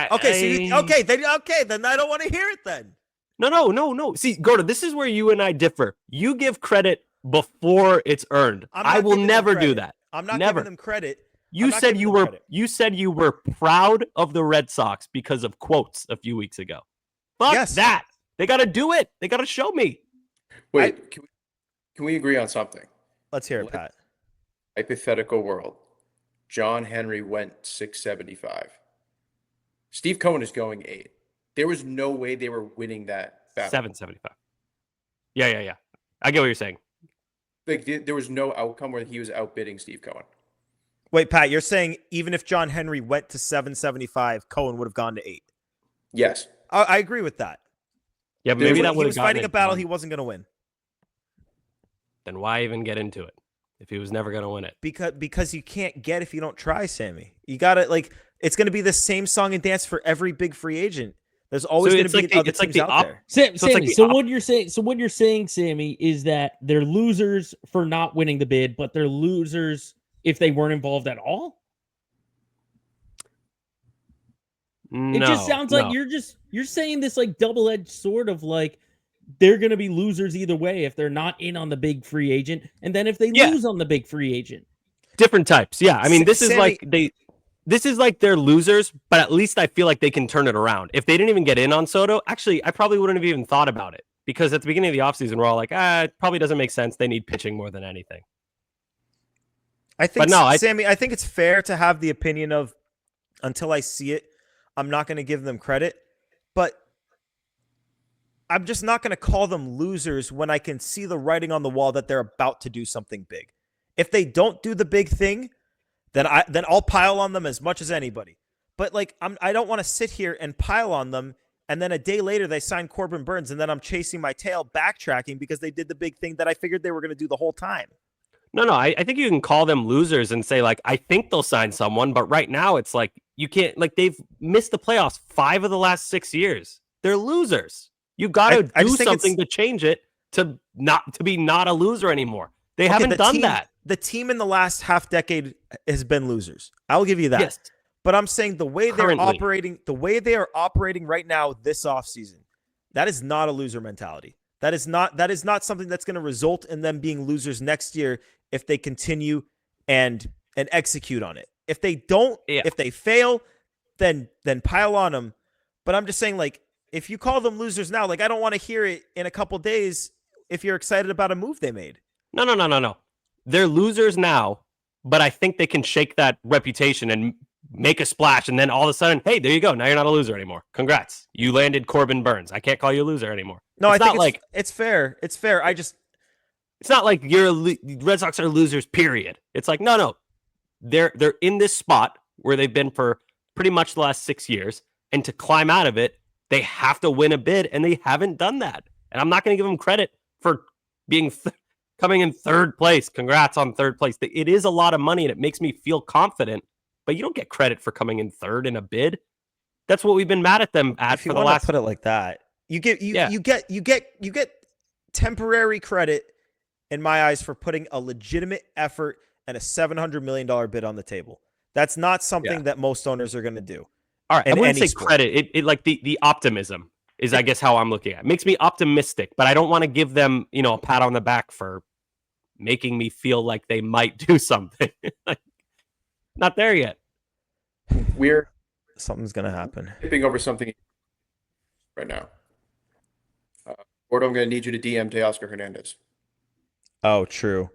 Okay. Then I don't want to hear it then. No. See, Gordo, this is where you and I differ. You give credit before it's earned. I will never do that. I'm not Never. giving them credit. You said you were proud of the Red Sox because of quotes a few weeks ago. Fuck that. They got to do it. They got to show me. Wait, can we agree on something? Let's hear it, Pat. Hypothetical world. John Henry went 675. Steve Cohen is going 8. There was no way they were winning that battle. 775. Yeah. I get what you're saying. Like there was no outcome where he was outbidding Steve Cohen. Wait, Pat, you're saying even if John Henry went to 775, Cohen would have gone to 8? Yes. I agree with that. Yeah, but maybe that would have He was fighting a battle he wasn't going to win. Then why even get into it if he was never going to win it? Because you can't get if you don't try, Sammy. You got to, it's going to be the same song and dance for every big free agent. There's always going to be other teams out there. Sammy, what you're saying, Sammy, is that they're losers for not winning the bid, but they're losers if they weren't involved at all? No, it just sounds like you're saying this like double-edged sword of like they're going to be losers either way if they're not in on the big free agent, and then if they lose on the big free agent. Different types. Yeah. I mean, this is like they're losers, but at least I feel like they can turn it around. If they didn't even get in on Soto, actually, I probably wouldn't have even thought about it because at the beginning of the offseason, we're all like, it probably doesn't make sense. They need pitching more than anything. Sammy, I think it's fair to have the opinion of until I see it, I'm not going to give them credit, but I'm just not going to call them losers when I can see the writing on the wall that they're about to do something big. If they don't do the big thing, then I'll pile on them as much as anybody. But I don't want to sit here and pile on them, and then a day later they sign Corbin Burns, and then I'm chasing my tail, backtracking because they did the big thing that I figured they were going to do the whole time. No, I think you can call them losers and say, I think they'll sign someone, but right now it's you can't, they've missed the playoffs 5 of the last 6 years. They're losers. You got to do something to change it to be not a loser anymore. They haven't done that. The team in the last half decade has been losers. I'll give you that. Yes. But I'm saying the way they are operating right now this offseason, that is not a loser mentality. That is not something that's going to result in them being losers next year if they continue and execute on it. If they don't, if they fail, then pile on them. But I'm just saying, if you call them losers now, I don't want to hear it in a couple days if you're excited about a move they made. No. They're losers now, but I think they can shake that reputation and make a splash, and then all of a sudden, hey, there you go. Now you're not a loser anymore. Congrats. You landed Corbin Burns. I can't call you a loser anymore. No, I think it's fair. It's fair. It's not like Red Sox are losers, period. It's no. They're in this spot where they've been for pretty much the last 6 years, and to climb out of it, they have to win a bid, and they haven't done that. And I'm not going to give them credit for being coming in third place. Congrats on third place. It is a lot of money, and it makes me feel confident, but you don't get credit for coming in third in a bid. That's what we've been mad at them at for the last. Put it like that. You get temporary credit in my eyes for putting a legitimate effort and a $700 million bid on the table. That's not something that most owners are going to do. All right, I wouldn't say credit. It the optimism is, I guess, how I'm looking at it. It makes me optimistic, but I don't want to give them, a pat on the back for making me feel like they might do something. Not there yet. Something's going to happen. Tipping over something right now. Gordo, I'm going to need you to DM Teoscar Hernandez. Oh, true.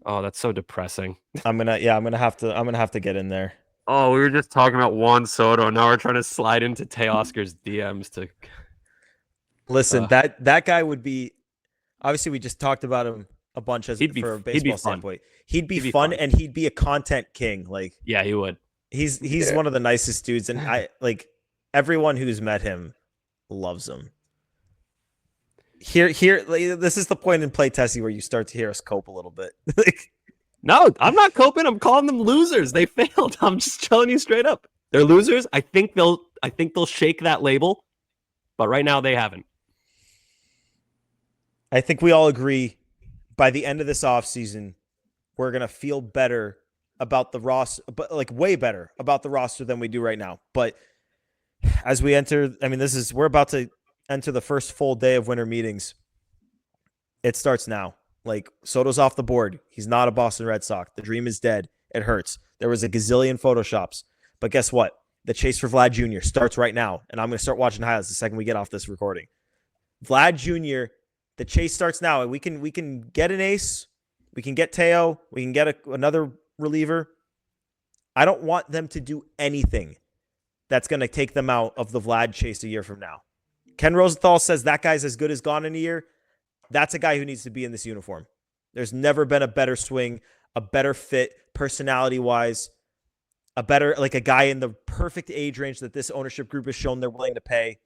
Oh, that's so depressing. I'm gonna have to get in there. Oh, we were just talking about Juan Soto. Now we're trying to slide into Teoscar's DMs to. Listen, that guy would be. Obviously, we just talked about him a bunch for a baseball standpoint. He'd be fun, and he'd be a content king. Yeah, he would. He's one of the nicest dudes, and everyone who's met him loves him. Here, this is the point in play testing where you start to hear us cope a little bit. No, I'm not coping. I'm calling them losers. They failed. I'm just telling you straight up. They're losers. I think they'll shake that label, but right now they haven't. I think we all agree by the end of this offseason, we're going to feel better about the roster, but way better about the roster than we do right now. But as we enter, we're about to enter the first full day of winter meetings. It starts now. Like, Soto's off the board. He's not a Boston Red Sox. The dream is dead. It hurts. There was a gazillion Photoshops. But guess what? The chase for Vlad Jr. starts right now, and I'm going to start watching highlights the second we get off this recording. Vlad Jr., the chase starts now, and we can get an ace. We can get Teo. We can get another reliever. I don't want them to do anything that's going to take them out of the Vlad chase a year from now. Ken Rosenthal says that guy's as good as gone in a year. That's a guy who needs to be in this uniform. There's never been a better swing, a better fit, personality-wise, a better, like a guy in the perfect age range that this ownership group has shown they're willing to pay.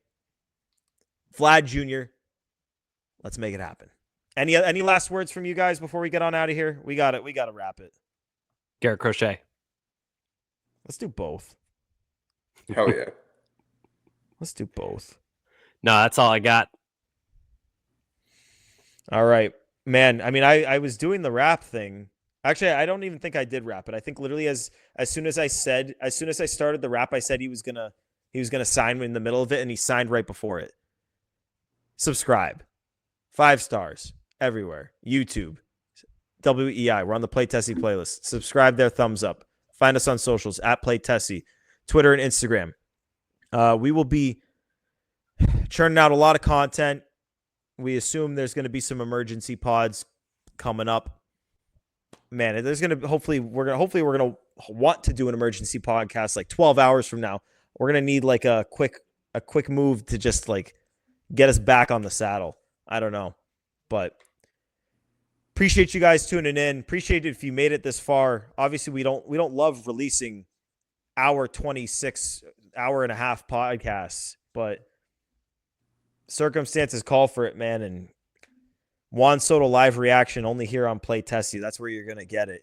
Vlad Jr., let's make it happen. Any last words from you guys before we get on out of here? We got to wrap it. Garrett Crochet. Let's do both. Hell yeah. Let's do both. No, that's all I got. All right, man. I mean, I was doing the rap thing. Actually, I don't even think I did rap it. I think literally as soon as I started the rap, I said he was gonna sign in the middle of it, and he signed right before it. Subscribe, 5 stars everywhere. YouTube, WEI. We're on the Play Tessie playlist. Subscribe there, thumbs up. Find us on socials at Play Tessie, Twitter and Instagram. We will be churning out a lot of content. We assume there's going to be some emergency pods coming up. Man, there's going to hopefully we're going to want to do an emergency podcast like 12 hours from now. We're going to need like a quick move to just like get us back on the saddle. I don't know, but appreciate you guys tuning in. Appreciate it if you made it this far. Obviously, we don't love releasing hour 26 hour and a half podcasts, but circumstances call for it, man. And Juan Soto live reaction only here on Play Tessie. That's where you're going to get it.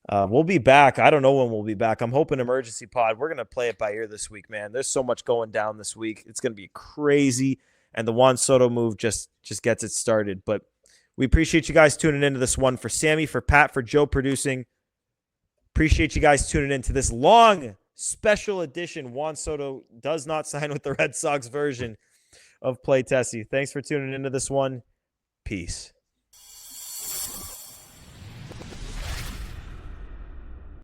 We'll be back. I don't know when we'll be back. I'm hoping emergency pod. We're going to play it by ear this week, man. There's so much going down this week. It's going to be crazy. And the Juan Soto move just gets it started. But we appreciate you guys tuning into this one. For Sammy, for Pat, for Joe producing. Appreciate you guys tuning into this long special edition. Juan Soto does not sign with the Red Sox version of Play Tessie. Thanks for tuning into this one. Peace.